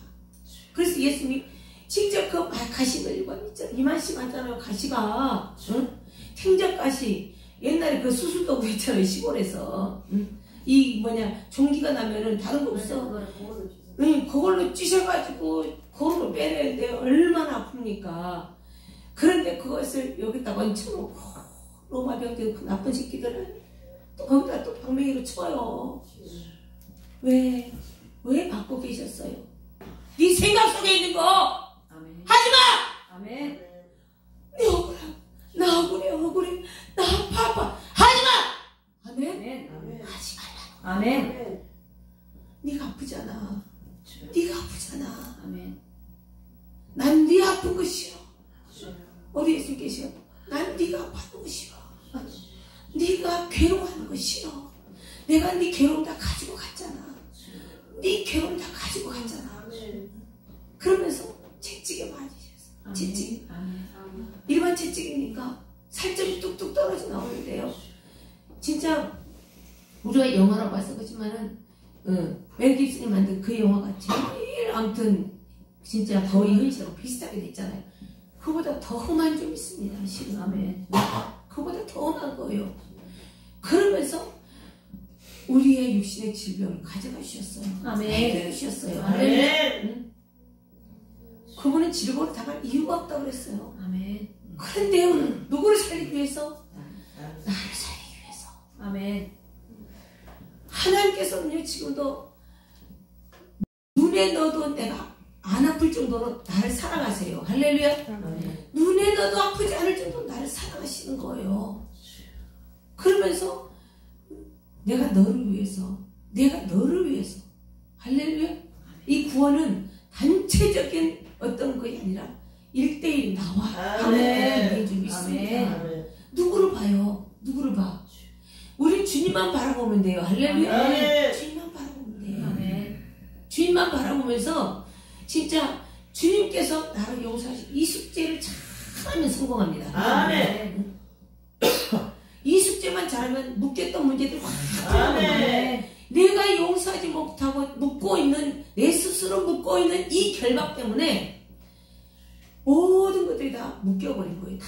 그래서 예수님이 직접 그 가시면류관 있잖아요. 이만씩 하잖아요. 가시가. 응? 탱자가시. 옛날에 그 수술도구 있잖아요. 시골에서. 응? 이 종기가 나면은 다른 거 없어. 응, 그걸로 찌셔가지고 고름을 빼내는데 얼마나 아픕니까? 그런데 그것을 여기다 얹혀놓고 로마 병들 그 나쁜 새끼들은 또 거기다 또 방맹이로 쳐요. 왜 받고 계셨어요? 네 생각 속에 있는 거 아멘. 하지마! 아멘. 네 나 억울해 나 아파 하지마! 아멘? 아멘. 하지 말라. 아멘. 네가 아프잖아. 아멘. 난 네 아픈 거 싫어. 어디 예수님 계셔? 난 네가 아파하는 거 싫어. 네가 괴로워하는 거 싫어. 내가 네 괴로움 다 가지고 갔잖아. 네 괴로움 다 가지고 갔잖아. 그러면서 채찍에 맞으셨어. 채찍. 일반 채찍이니까 살점이 뚝뚝 떨어져 나오는데요. 진짜 우리가 영화라고 봐서 그렇지만은 멜 깁슨이 만든 그 영화가 제일 아무튼 진짜 거의 현실하고 비슷하게 됐잖아요. 그보다 더 험한 좀 있습니다. 실은. 아멘. 그보다 더 험한 거예요. 그러면서 우리의 육신의 질병을 가져가 주셨어요. 아멘. 해결해 주셨어요. 아멘. 그분은 질병을 당할 이유가 없다고 그랬어요. 아멘. 그런데 누구를 살리기 위해서? 나를 살리기 위해서. 아멘. 하나님께서는요, 지금도 눈에 넣어도 내가 안 아플 정도로 나를 사랑하세요. 할렐루야. 아멘. 눈에 넣어도 아프지 않을 정도로 나를 사랑하시는 거예요. 그러면서 내가 너를 위해서 할렐루야. 이 구원은 단체적인 어떤 것이 아니라 1대1 나와 하나님의 줄 믿습니다. 누구를 봐요? 누구를 봐? 우리 주님만 바라보면 돼요. 할렐루야. 아멘. 주님만 바라보면 돼요. 아멘. 주님만 바라보면서 진짜 주님께서 나를 용서하시 이 숙제를 잘하면 성공합니다. 아멘. 이 숙제만 잘하면 묵겠던 문제들 확 아멘. 내가 용서하지 못하고 묻고 있는 내 스스로 묻고 있는 이 결박 때문에 모든 것들이 다 묶여버린 거예요. 다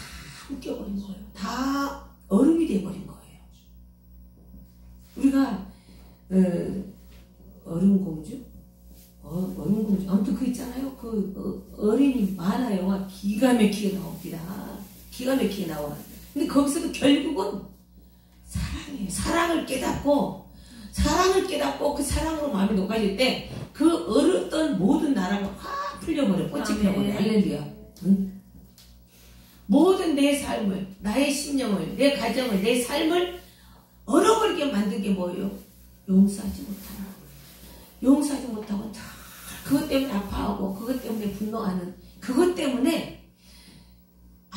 묶여버린 거예요. 다 얼음이 돼버린 거예요. 우리가 얼음공주? 얼음공주 아무튼 그 있잖아요. 그 어린이 만화 영화 기가 막히게 나옵니다. 기가 막히게 나와. 근데 거기서도 결국은 사랑이에요. 사랑을 깨닫고 그 사랑으로 마음이 녹아질 때 그 얼었던 모든 나라가 확 풀려버려. 꽃이 펴버려. 할렐루야. 응? 모든 내 삶을, 나의 심령을, 내 가정을, 내 삶을 얼어버리게 만든 게 뭐예요? 용서하지 못하라. 용서하지 못하고 다 그것 때문에 아파하고 그것 때문에 분노하는 그것 때문에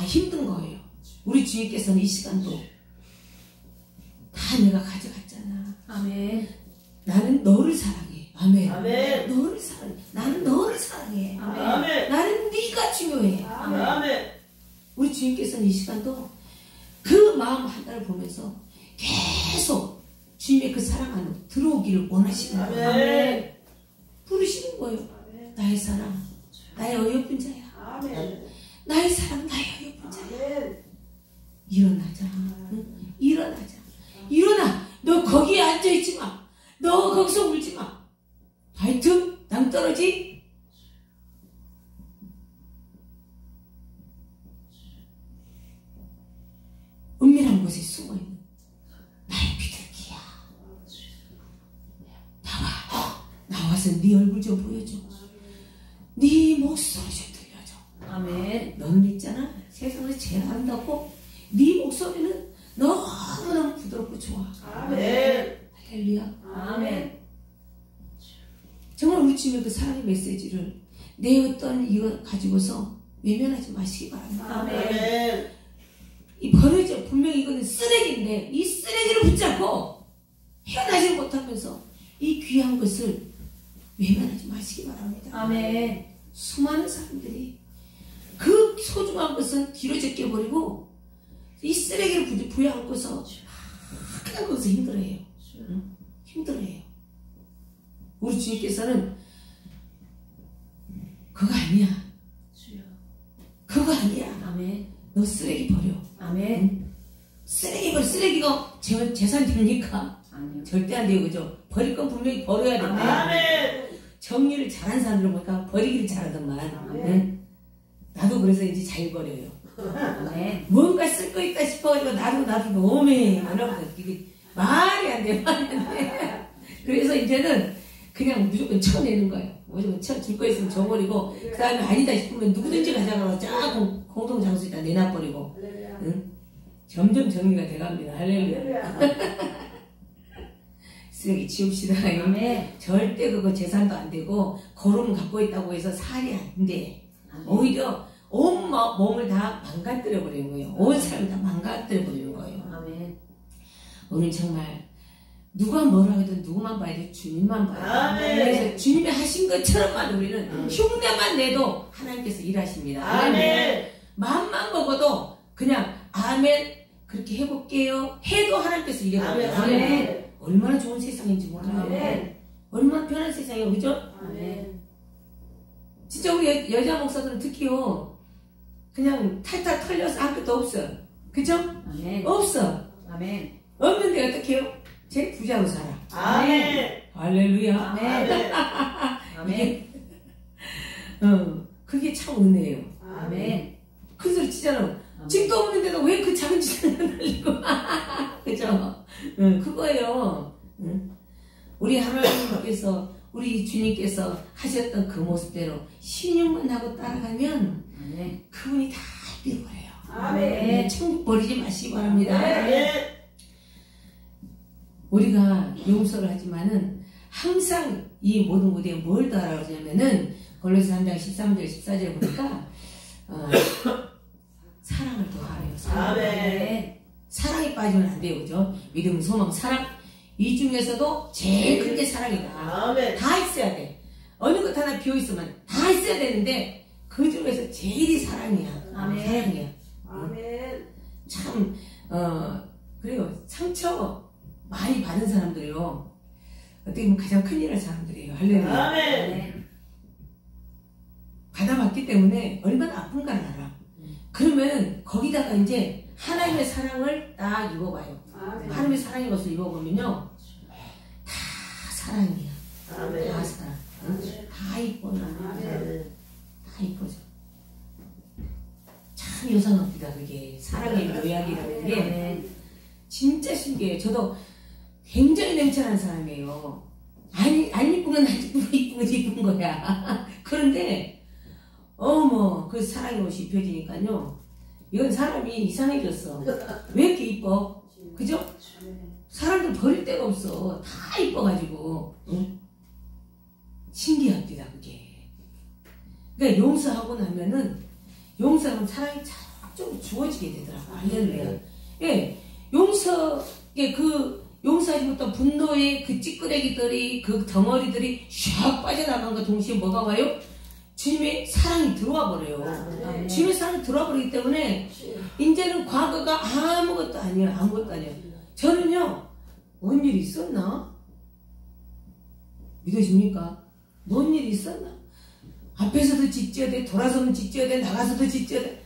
힘든 거예요. 우리 주님께서는 이 시간도 다 내가 가져갔잖아. 아멘. 나는 너를 사랑해. 아멘. 아멘. 너를 사랑해. 나는 너를 사랑해. 아멘. 나는 네가 중요해. 아멘. 우리 주님께서는 이 시간도 그 마음 하나를 보면서 계속 주님의 그 사랑 안으로 들어오기를 원하시는 거예요. 아멘. 부르시는 거예요. 아멘. 나의 사랑, 나의 어여쁜 자야. 아멘. 나의 사랑, 나의 어여쁜 자야. 아멘. 일어나자. 응? 일어나자. 일어나. 너 거기에 앉아있지 마. 너 거기서 울지 마. 하여튼 낭떠러지. 은밀한 곳에 숨어있는 나의 비둘기야. 나와서 네 얼굴 좀 보여줘. 네 목소리 좀 들려줘. 아멘. 너는 있잖아. 세상에서 제일 아름답고 네 목소리는 너무너무 부드럽고 좋아. 아멘. 할렐루야. 아멘. 정말 우리 주님의 그 사랑의 메시지를 내 어떤 이거 가지고서 외면하지 마시기 바랍니다. 아멘. 이 버려져. 분명히 이거는 쓰레기인데 이 쓰레기를 붙잡고 헤어나지 못하면서 이 귀한 것을 외면하지 마시기 바랍니다. 아멘. 수많은 사람들이 그 소중한 것은 뒤로 제껴버리고 이 쓰레기를 부여안고서 그냥 거기서 힘들어해요. 힘들어해요. 우리 주님께서는 그거 아니야. 그거 아니야. 아멘. 너 쓰레기 버려. 아멘. 쓰레기 버려. 쓰레기가 재산 됩니까? 아니요. 절대 안 돼요. 그죠? 버릴 건 분명히 버려야 된대. 아멘. 정리를 잘하는 사람들은 보니까 버리기를 잘하더만. 아멘. 응? 나도 그래서 이제 잘 버려요. 아멘. 뭔가 쓸 거 있다 싶어가지고 나도 오메 안 하고 이게 말이 안 돼. 그래서 이제는 그냥 무조건 쳐내는 거예요. 무조건 줄 거 있으면 줘버리고 그 다음에 아니다 싶으면 누구든지 가져가고 쫙 공동장소에다 내놔버리고 응? 점점 정리가 돼갑니다. 할렐루야. 쓰레기 치웁시다. 아멘. 절대 그거 재산도 안 되고 거름 갖고 있다고 해서 살이 안 돼. 오히려 온 몸을 다 망가뜨려 버리는 거예요. 온 삶을 다 망가뜨려 버리는 거예요. 아멘. 오늘 정말 누가 뭐라 해도 누구만 봐야 돼. 주님만 봐야 돼. 아멘. 그래서 주님이 하신 것처럼만 우리는 흉내만 내도 하나님께서 일하십니다. 아멘. 마음만 먹어도 그냥 아멘 그렇게 해볼게요 해도 하나님께서 일해버려요. 아멘. 얼마나 좋은 세상인지 몰라요. 아멘. 얼마나 편한 세상이에요. 그죠? 아멘. 진짜 우리 여자 목사들은 특히요 그냥 탈탈 털려서 아무것도 없어. 그죠? 아멘. 없어. 아멘. 없는데 어떻게 해요? 제일 부자로 살아. 아멘. 할렐루야. 아멘. 아멘. 그게 참 은혜예요. 아멘. 큰 소리 치잖아. 집도 없는데도 왜 그 작은 짓을 날리고. 그죠? 그거예요. 우리 하나님께서, 우리 주님께서 하셨던 그 모습대로 신용만 하고 따라가면 아멘. 그분이 다 이루어버려요. 아멘. 천국 버리지 마시기 바랍니다. 아멘. 우리가 용서를 하지만은 항상 이 모든 무대에 뭘 더하라고 하냐면은 골로새 3장 13절 14절 보니까 사랑을 더하래요. 아멘. 사랑이 빠지면 안 돼요. 그죠? 믿음, 소망, 사랑 이 중에서도 제일 큰 게 사랑이다. 아멘. 다 있어야 돼. 어느 것 하나 비어있으면 다 있어야 되는데 그 중에서 제일이 사랑이야. 아멘. 사랑이야. 아멘. 참 그래요. 상처 많이 받은 사람들이요. 어떻게 보면 가장 큰일할 사람들이에요. 할렐루야. 아멘. 받아봤기 때문에 얼마나 아픈가를 알아. 그러면 거기다가 이제 하나님의 사랑을 딱 입어봐요. 아멘. 하나님의 사랑의 것을 입어보면요. 다 사랑이야. 아멘. 다 사랑. 응? 다 이뻐요. 아멘. 다 이뻐져. 참 요상합니다. 그게 사랑의 묘약이라는 게 아멘. 진짜 신기해요. 저도 굉장히 냉철한 사람이에요. 아니, 안 이쁘면 안 이쁘고 이쁘면 이쁜 거야. 그런데 어머 그 사랑의 옷이 입혀지니까요. 이건 사람이 이상해졌어. 왜 이렇게 이뻐? 그죠? 사람들 버릴 데가 없어. 다 이뻐가지고. 응? 신기합니다, 그게. 그러니까 용서하고 나면은, 용서하면 사랑이 좀 주어지게 되더라고요. 할렐루야. 예, 용서하지 못한 분노의 그 찌끄레기들이, 그 덩어리들이 샥 빠져나간 것 동시에 뭐가 와요? 주님의 사랑이 들어와 버려요. 주님의 사랑이 들어와 버리기 때문에, 이제는 과거가 아무것도 아니에요. 아무것도 아니에요. 저는요, 뭔 일이 있었나? 믿으십니까? 뭔 일이 있었나? 앞에서도 짓져야 돼, 돌아서면 짓져야 돼, 나가서도 짓져야 돼.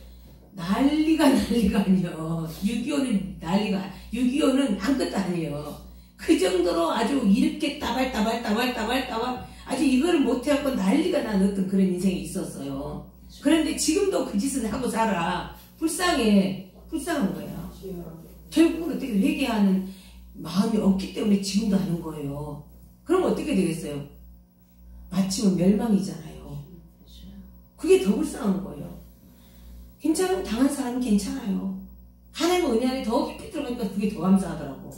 난리가 아니에요. 6.25는 난리가, 6.25는 아무것도 아니에요. 그 정도로 아주 이렇게 따발따발 아주 이걸 못해갖고 난리가 난 어떤 그런 인생이 있었어요. 그런데 지금도 그 짓을 하고 살아. 불쌍한 거야. 결국은 어떻게 회개하는 마음이 없기 때문에 지금도 하는 거예요. 그럼 어떻게 되겠어요? 마침은 멸망이잖아요. 그게 더 불쌍한 거예요. 괜찮으면 당한 사람은 괜찮아요. 하나님의 은혜 안에 더 깊이 들어가니까 그게 더 감사하더라고.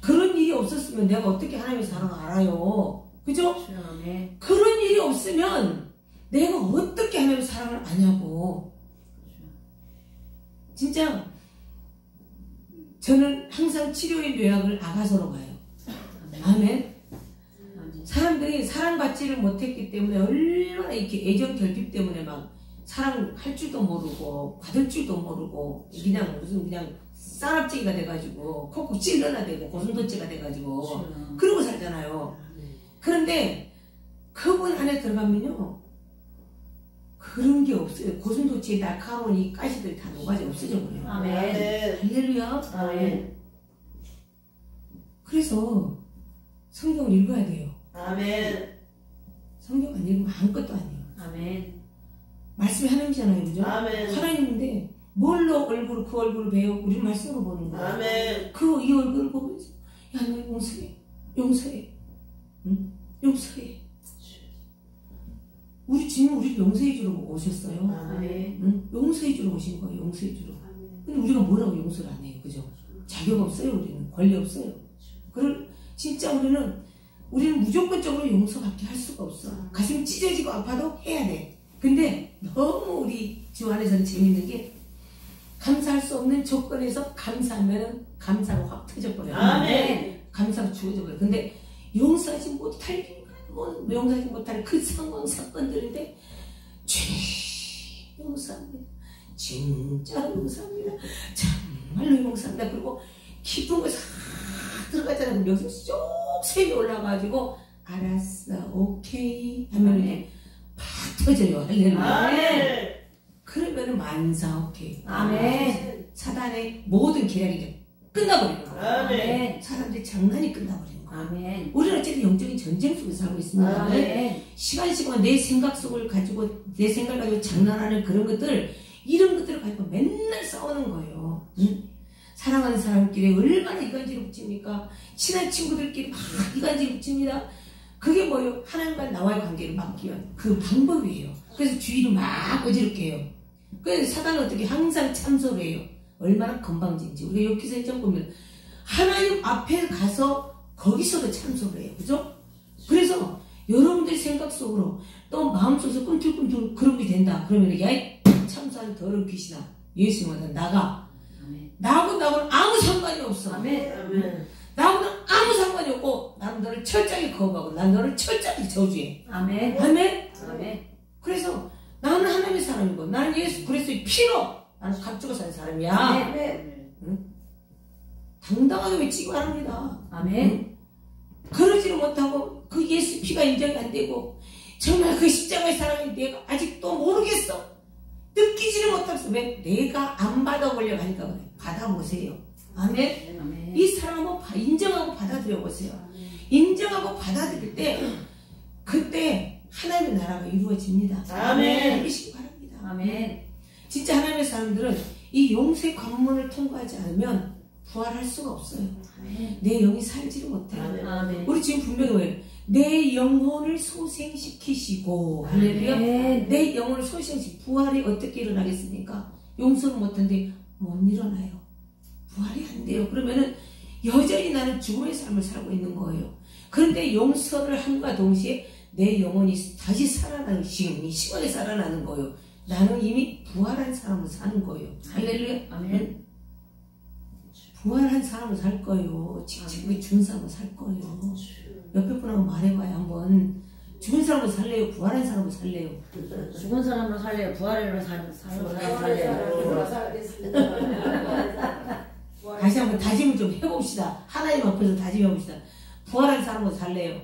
그런 일이 없었으면 내가 어떻게 하나님의 사랑을 알아요. 그죠? 그런 일이 없으면 내가 어떻게 하나님의 사랑을 아냐고. 진짜 저는 항상 치료의 묘약을 아가서로 가요. 아멘. 사람들이 사랑받지를 못했기 때문에 얼마나 이렇게 애정 결핍 때문에 막 사랑할 줄도 모르고 받을 줄도 모르고 그냥 무슨 그냥 쌀압지기가 돼가지고 콕콕 찔러나 되고 고슴도치가 돼가지고 그러고 살잖아요. 그런데 그분 안에 들어가면요 그런 게 없어요. 고슴도치의 날카로운 이 가시들이 다 녹아져 없어져 버려요. 아멘. 할렐루야. 아멘. 그래서 성경을 읽어야 돼요. 아멘. 성경 안 읽으면 아무것도 아니에요. 아멘. 말씀이 하나님이잖아요. 그죠? 아멘. 하나님인데 뭘로 그 얼굴을 배우고 우리는 말씀으로 보는 거예요. 아멘. 이 얼굴을 보면서 야 너 용서해. 응? 용서해. 우리 주님 우리를 용서해 주러 오셨어요. 아멘. 응? 용서해 주러 오신 거예요. 용서해 주러. 근데 우리가 뭐라고 용서를 안 해요. 그죠? 자격 없어요. 우리는 권리 없어요. 진짜 우리는 무조건적으로 용서밖에 할 수가 없어. 가슴이 찢어지고 아파도 해야 돼. 근데 너무 우리 주 안에서는 재밌는 게 감사할 수 없는 조건에서 감사하면 감사가 확 터져버려요. 아멘. 감사가 주어져 버려요. 근데 용서하지 못할 용서하지 못할 그 사건들인데 주님 용서합니다. 진짜로 용서합니다. 정말로 용서합니다. 그리고 기쁜 거 싹 들어가잖아요. 그럼 여기서 쭉 샘이 올라가지고 알았어 오케이 하면 팍 터져요. 할렐루야. 아멘. 그러면은 만사 오케이. 아멘. 사단의 모든 계략이 끝나버리는 거예요. 아멘. 사람들의 장난이 끝나버리는 거예요. 아멘. 우리는 어쨌든 영적인 전쟁 속에서 살고 있습니다. 아멘. 시간 내 생각 속을 가지고 내 생각을 가지고 장난하는 그런 것들 이런 것들을 가지고 맨날 싸우는 거예요. 응? 사랑하는 사람끼리 얼마나 이간질을 붙입니까? 친한 친구들끼리 막 이간질을 붙입니다. 그게 뭐예요? 하나님과 나와의 관계를 막기 위한 그 방법이에요. 그래서 주의를 막 어지럽게 해요. 그래서 사단은 어떻게 항상 참소를 해요. 얼마나 건방진지. 우리가 욥기서 1장 보면 하나님 앞에 가서 거기서도 참소를 해요. 그죠? 그래서 여러분들 생각 속으로 또 마음속에서 꿈틀꿈틀 그런 게 된다. 그러면 야이 참소한 더러운 귀신아 예수님한테 나가. 나하고는 아무 상관이 없어. 아멘. 아멘. 나하고는 아무 상관이 없고 나는 너를 철저히 거부하고 난 너를 철저히 저주해. 아멘. 아멘. 아멘. 그래서 나는 하나님의 사람이고 나는 예수 그리스도의 피로 나는 값주고 사는 사람이야. 아멘. 응? 당당하게 외치기 바랍니다. 아멘. 응? 그러지를 못하고 그 예수 피가 인정이 안 되고 정말 그 십자가의 사랑이 내가 아직도 모르겠어. 느끼지를 못하면서 왜? 내가 안 받아보려고 하니까 그래. 받아보세요. 아멘. 아멘. 이 사랑 한번 인정하고 받아들여 보세요. 인정하고 받아들일 때 그때 하나님의 나라가 이루어집니다. 아멘. 믿으시기 바랍니다. 아멘. 진짜 하나님의 사람들은 이 용서의 관문을 통과하지 않으면 부활할 수가 없어요. 아멘. 내 영이 살지를 못해요. 아멘. 우리 지금 분명히 뭐예요? 내 영혼을 소생시키시고 할렐루야. 내 영혼을 소생시키고 부활이 어떻게 일어나겠습니까? 용서를 못하는데 못 일어나요. 부활이 안 돼요. 그러면은 여전히 나는 죽음의 삶을 살고 있는 거예요. 그런데 용서를 함과 동시에 내 영혼이 다시 살아나는 지금 이 시간에 살아나는 거예요. 나는 이미 부활한 사람으로 사는 거예요. 할렐루야. 아멘. 부활한 사람으로 살 거예요. 지금 죽은 사람으로 살 거예요. 옆에 분하고 말해봐요. 한번. 죽은 사람으로 살래요? 부활한 사람으로 살래요? 죽은 사람으로 살래요? 부활으로 사는 사람으로 살래요? 다시 한번 다짐을 좀 해봅시다. 하나님 앞에서 다짐해봅시다. 부활한 사람으로 살래요?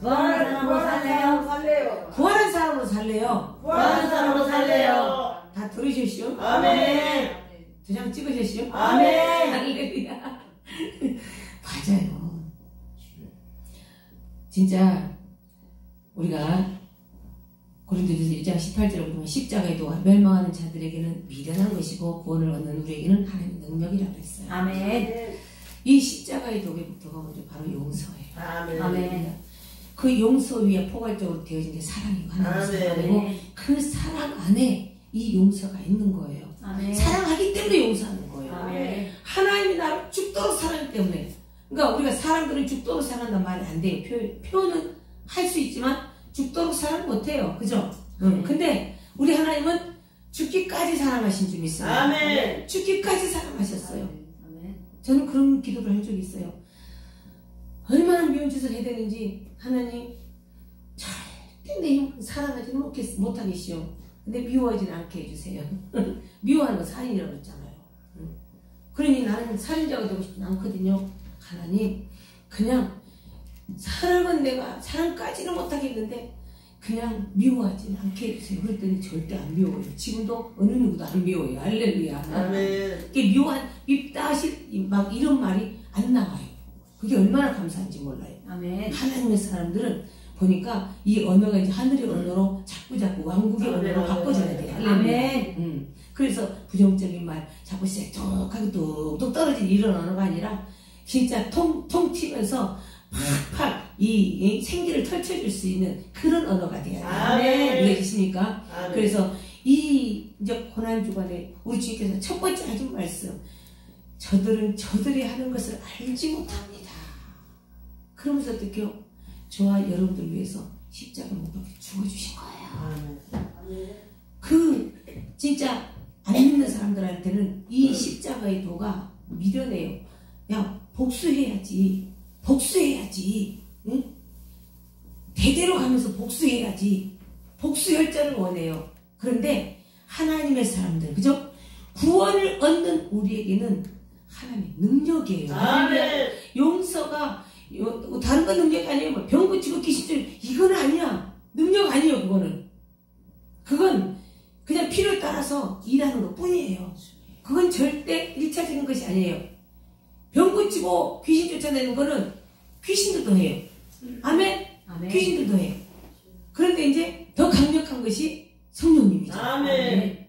부활한 사람으로 살래요? 부활한 사람으로 살래요? 부활한 사람으로 살래요? 다 들으셨시오? 아멘. 2장 찍으셨시오? 아멘. 할렐루야. 맞아요. 진짜 우리가 고린도전서 1장 18절에 보면 십자가의 도가 멸망하는 자들에게는 미련한 것이고 구원을 얻는 우리에게는 하나님의 능력이라고 했어요. 아멘. 이 십자가의 도가 먼저 바로 용서예요. 아멘. 그 용서 위에 포괄적으로 되어진 게 사랑이고 하나님의 사랑이고 그 사랑 안에 이 용서가 있는 거예요. 아멘. 사랑하기 때문에 용서하는 거예요. 아멘. 하나님이 나를 죽도록 사랑하기 때문에. 그러니까 우리가 사람들은 죽도록 사랑한다는 말이 안 돼요. 표현은 할 수 있지만 죽도록 사랑 못해요. 그죠? 근데 우리 하나님은 죽기까지 사랑하신 줄 믿습니다. 아멘. 죽기까지 사랑하셨어요. 아멘. 저는 그런 기도를 한 적이 있어요. 얼마나 미운 짓을 해야 되는지 하나님 절대 내 형 사랑하지 못하겠시오. 근데 미워하지는 않게 해주세요. 미워하는 건 살인이라고 했잖아요. 그러니 나는 살인자가 되고 싶진 않거든요. 하나님 그냥 사랑은 내가 사랑까지는 못하겠는데 그냥 미워하지는 않게 해주세요. 그랬더니 절대 안 미워요. 지금도 어느 누구도 안 미워요. 할렐루야. 아멘. 이게 밉다 막 이런 말이 안 나와요. 그게 얼마나 감사한지 몰라요. 아멘. 하나님의 사람들은 보니까 이 언어가 이제 하늘의 언어로 자꾸 왕국의 언어로 바꿔줘야 돼요. 아멘. 그래서 부정적인 말 자꾸 쎄똑하게 뚝뚝 떨어지는 이런 언어가 아니라 진짜 통 튀면서 팍팍 이 생기를 펼쳐줄 수 있는 그런 언어가 돼야 돼요. 아멘. 이해되십니까? 그래서 이 이제 고난 주간에 우리 주님께서 첫 번째 하신 말씀, 저들이 하는 것을 알지 못합니다. 그러면서 어떻게요? 저와 여러분들 위해서 십자가 못 박혀 죽어주신 거예요. 그 진짜 안 믿는 사람들한테는 이 십자가의 도가 미련해요. 야 복수해야지. 응? 대대로 가면서 복수해야지. 복수 혈전을 원해요. 그런데 하나님의 사람들, 그죠? 구원을 얻는 우리에게는 하나님의 능력이에요. 아멘. 용서가 다른 건 능력이 아니에요. 뭐 병 고치고 귀신줄 이건 아니야. 능력 아니에요. 그건 그냥 필요에 따라서 일하는 것 뿐이에요. 그건 절대 1차적인 것이 아니에요. 병 고치고 귀신 쫓아내는 거는 귀신들도 해요. 아멘? 아멘. 귀신들도 해요. 그런데 이제 더 강력한 것이 성령님이죠. 아멘.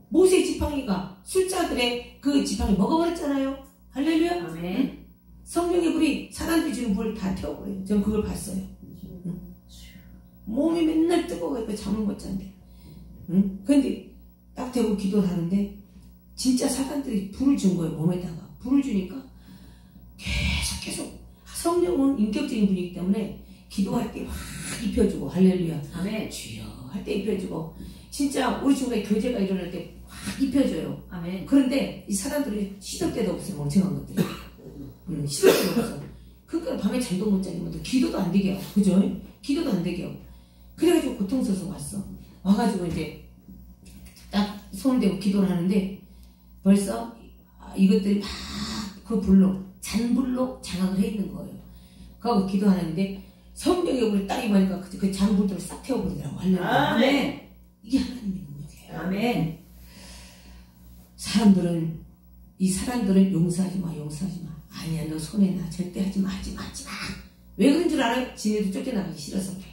모세 지팡이가 술자들의 그 지팡이 먹어버렸잖아요. 할렐루야. 아멘. 성령의 불이 사람들이 주는 불을 다 태워버려요. 저는 그걸 봤어요. 몸이 맨날 뜨거워서 잠을 못 잔대. 그런데 딱 대고 기도를 하는데 진짜 사단들이 불을 준 거예요. 몸에다가 불을 주니까 계속 성령은 인격적인 분이기 때문에 기도할 때 막 입혀주고 할렐루야. 아멘. 주여 할 때 입혀주고 진짜 우리 중간에 교제가 일어날 때 막 입혀줘요. 아멘. 그런데 이 사람들이 시도 때도 없어요. 멍청한 것들이. 시도 때도 없어. 그러니까 밤에 잠도 못 자게 뭐 기도도 안 되게 하고 그죠? 기도도 안 되게 하고 그래가지고 고통스러워서 왔어. 와가지고 이제 딱 손을 대고 기도를 하는데 벌써 이것들이 막 그 불로 잔불로 장악을 해 있는 거예요. 그하고 기도하는데 성령의 불이 딱 임하니까 그 잔불들을 싹 태워버리더라고. 아멘. 이게 하나님의 능력이에요. 아멘. 이 사람들은 용서하지 마. 아니야 너 손해나 절대 하지 마. 왜 그런 줄 알아요? 지네도 쫓겨나가기 싫어서 그래.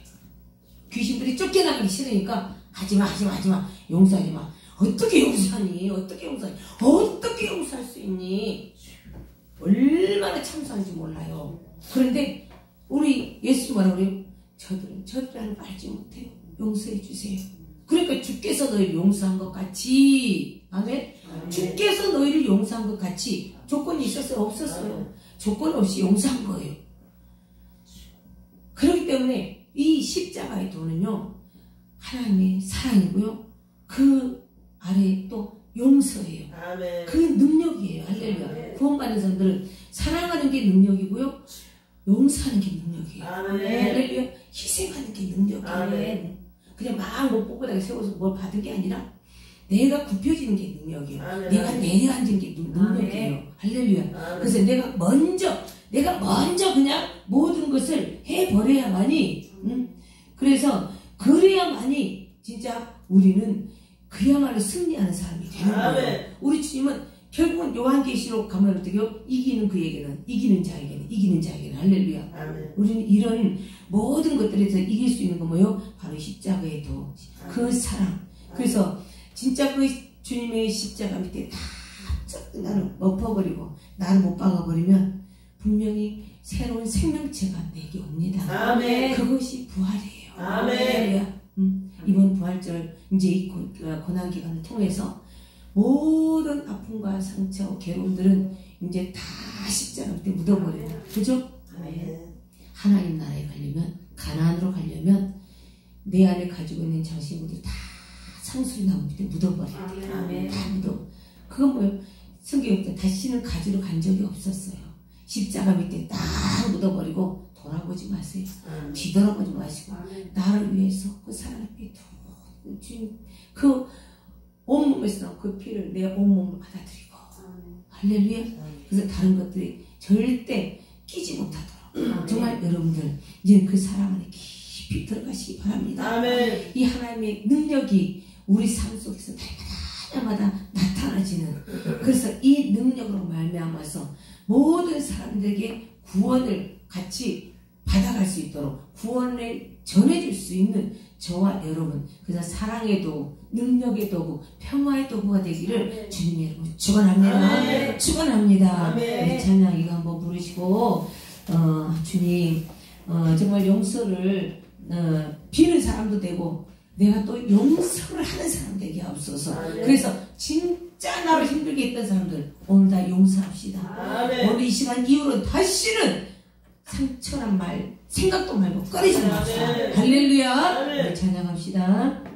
귀신들이 쫓겨나가기 싫으니까 하지 마. 용서하지 마. 어떻게 용서하니? 어떻게 용서할 수 있니? 얼마나 참소한지 몰라요. 그런데 우리 예수 뭐라 그래요? 저들은 하는 거 알지 못해요. 용서해 주세요. 그러니까 주께서 너희를 용서한 것 같이 아멘? 주께서 너희를 용서한 것 같이 조건이 있었어요? 없었어요? 조건 없이 용서한 거예요. 그렇기 때문에 이 십자가의 도는요, 하나님의 사랑이고요, 그 아래 또 용서예요. 아멘. 그 능력이에요. 할렐루야. 구원받는 사람들은 사랑하는 게 능력이고요, 용서하는 게 능력이에요. 아멘. 할렐루야. 희생하는 게 능력이에요. 아멘. 그냥 막 못 뻣뻣하게 세워서 뭘 받은 게 아니라 내가 굽혀지는 게 능력이에요. 아멘. 내가 내려앉은 게 능력이에요. 할렐루야. 아멘. 그래서 내가 먼저 그냥 모든 것을 해버려야만이, 그래서 그래야만이 진짜 우리는 그야말로 승리하는 사람이 되는 거예요. 아멘. 우리 주님은 결국은 요한계시록 가면 어떻게요? 이기는 그에게는, 이기는 자에게는 할렐루야. 아멘. 우리는 이런 모든 것들에서 이길 수 있는 거 뭐예요? 바로 십자가의 도, 그 사랑. 그래서 진짜 그 주님의 십자가 밑에 다 나를 엎어버리고 나를 못 박아버리면 분명히 새로운 생명체가 내게 옵니다. 아멘. 그것이 부활이에요. 아멘. 이번 부활절 이제 이 고난기간을 통해서 모든 아픔과 상처, 괴로움들은 이제 다 십자가 밑에 묻어버려요. 그죠? 아멘. 하나님 나라에 가려면, 가나안으로 가려면 내 안에 가지고 있는 정신물들 다 상수리 나무 밑에 묻어버려야 돼요. 아멘. 다 묻어. 그건 뭐예요? 성경에 다시는 가지러 간 적이 없었어요. 십자가 밑에 딱 묻어버리고 돌아보지 마세요. 뒤돌아보지 마시고 나를 위해서 그 사랑의 피 주님 그 온몸에서 나온 그 피를 내 온몸을 받아들이고 할렐루야. 그래서 다른 것들이 절대 끼지 못하도록 정말 여러분들 이제 그 사랑 안에 깊이 들어가시기 바랍니다. 아멘. 이 하나님의 능력이 우리 삶 속에서 날마다 나타나지는, 그래서 이 능력으로 말미암아서 모든 사람들에게 구원을 같이 받아갈 수 있도록 구원을 전해줄 수 있는 저와 여러분, 그래서 사랑의 도구, 능력의 도구, 평화의 도구가 되기를 주님의 이름으로 축원합니다. 축원합니다. 우리 찬양 이거 한번 부르시고 주님 정말 용서를 비는 사람도 되고 내가 또 용서를 하는 사람 되게 하옵소서. 그래서 진짜 나를 힘들게 했던 사람들 오늘 다 용서합시다. 오늘 이 시간 이후로 다시는 상처란 말 생각도 말고 꺼내지 맙시다. 할렐루야. 찬양합시다.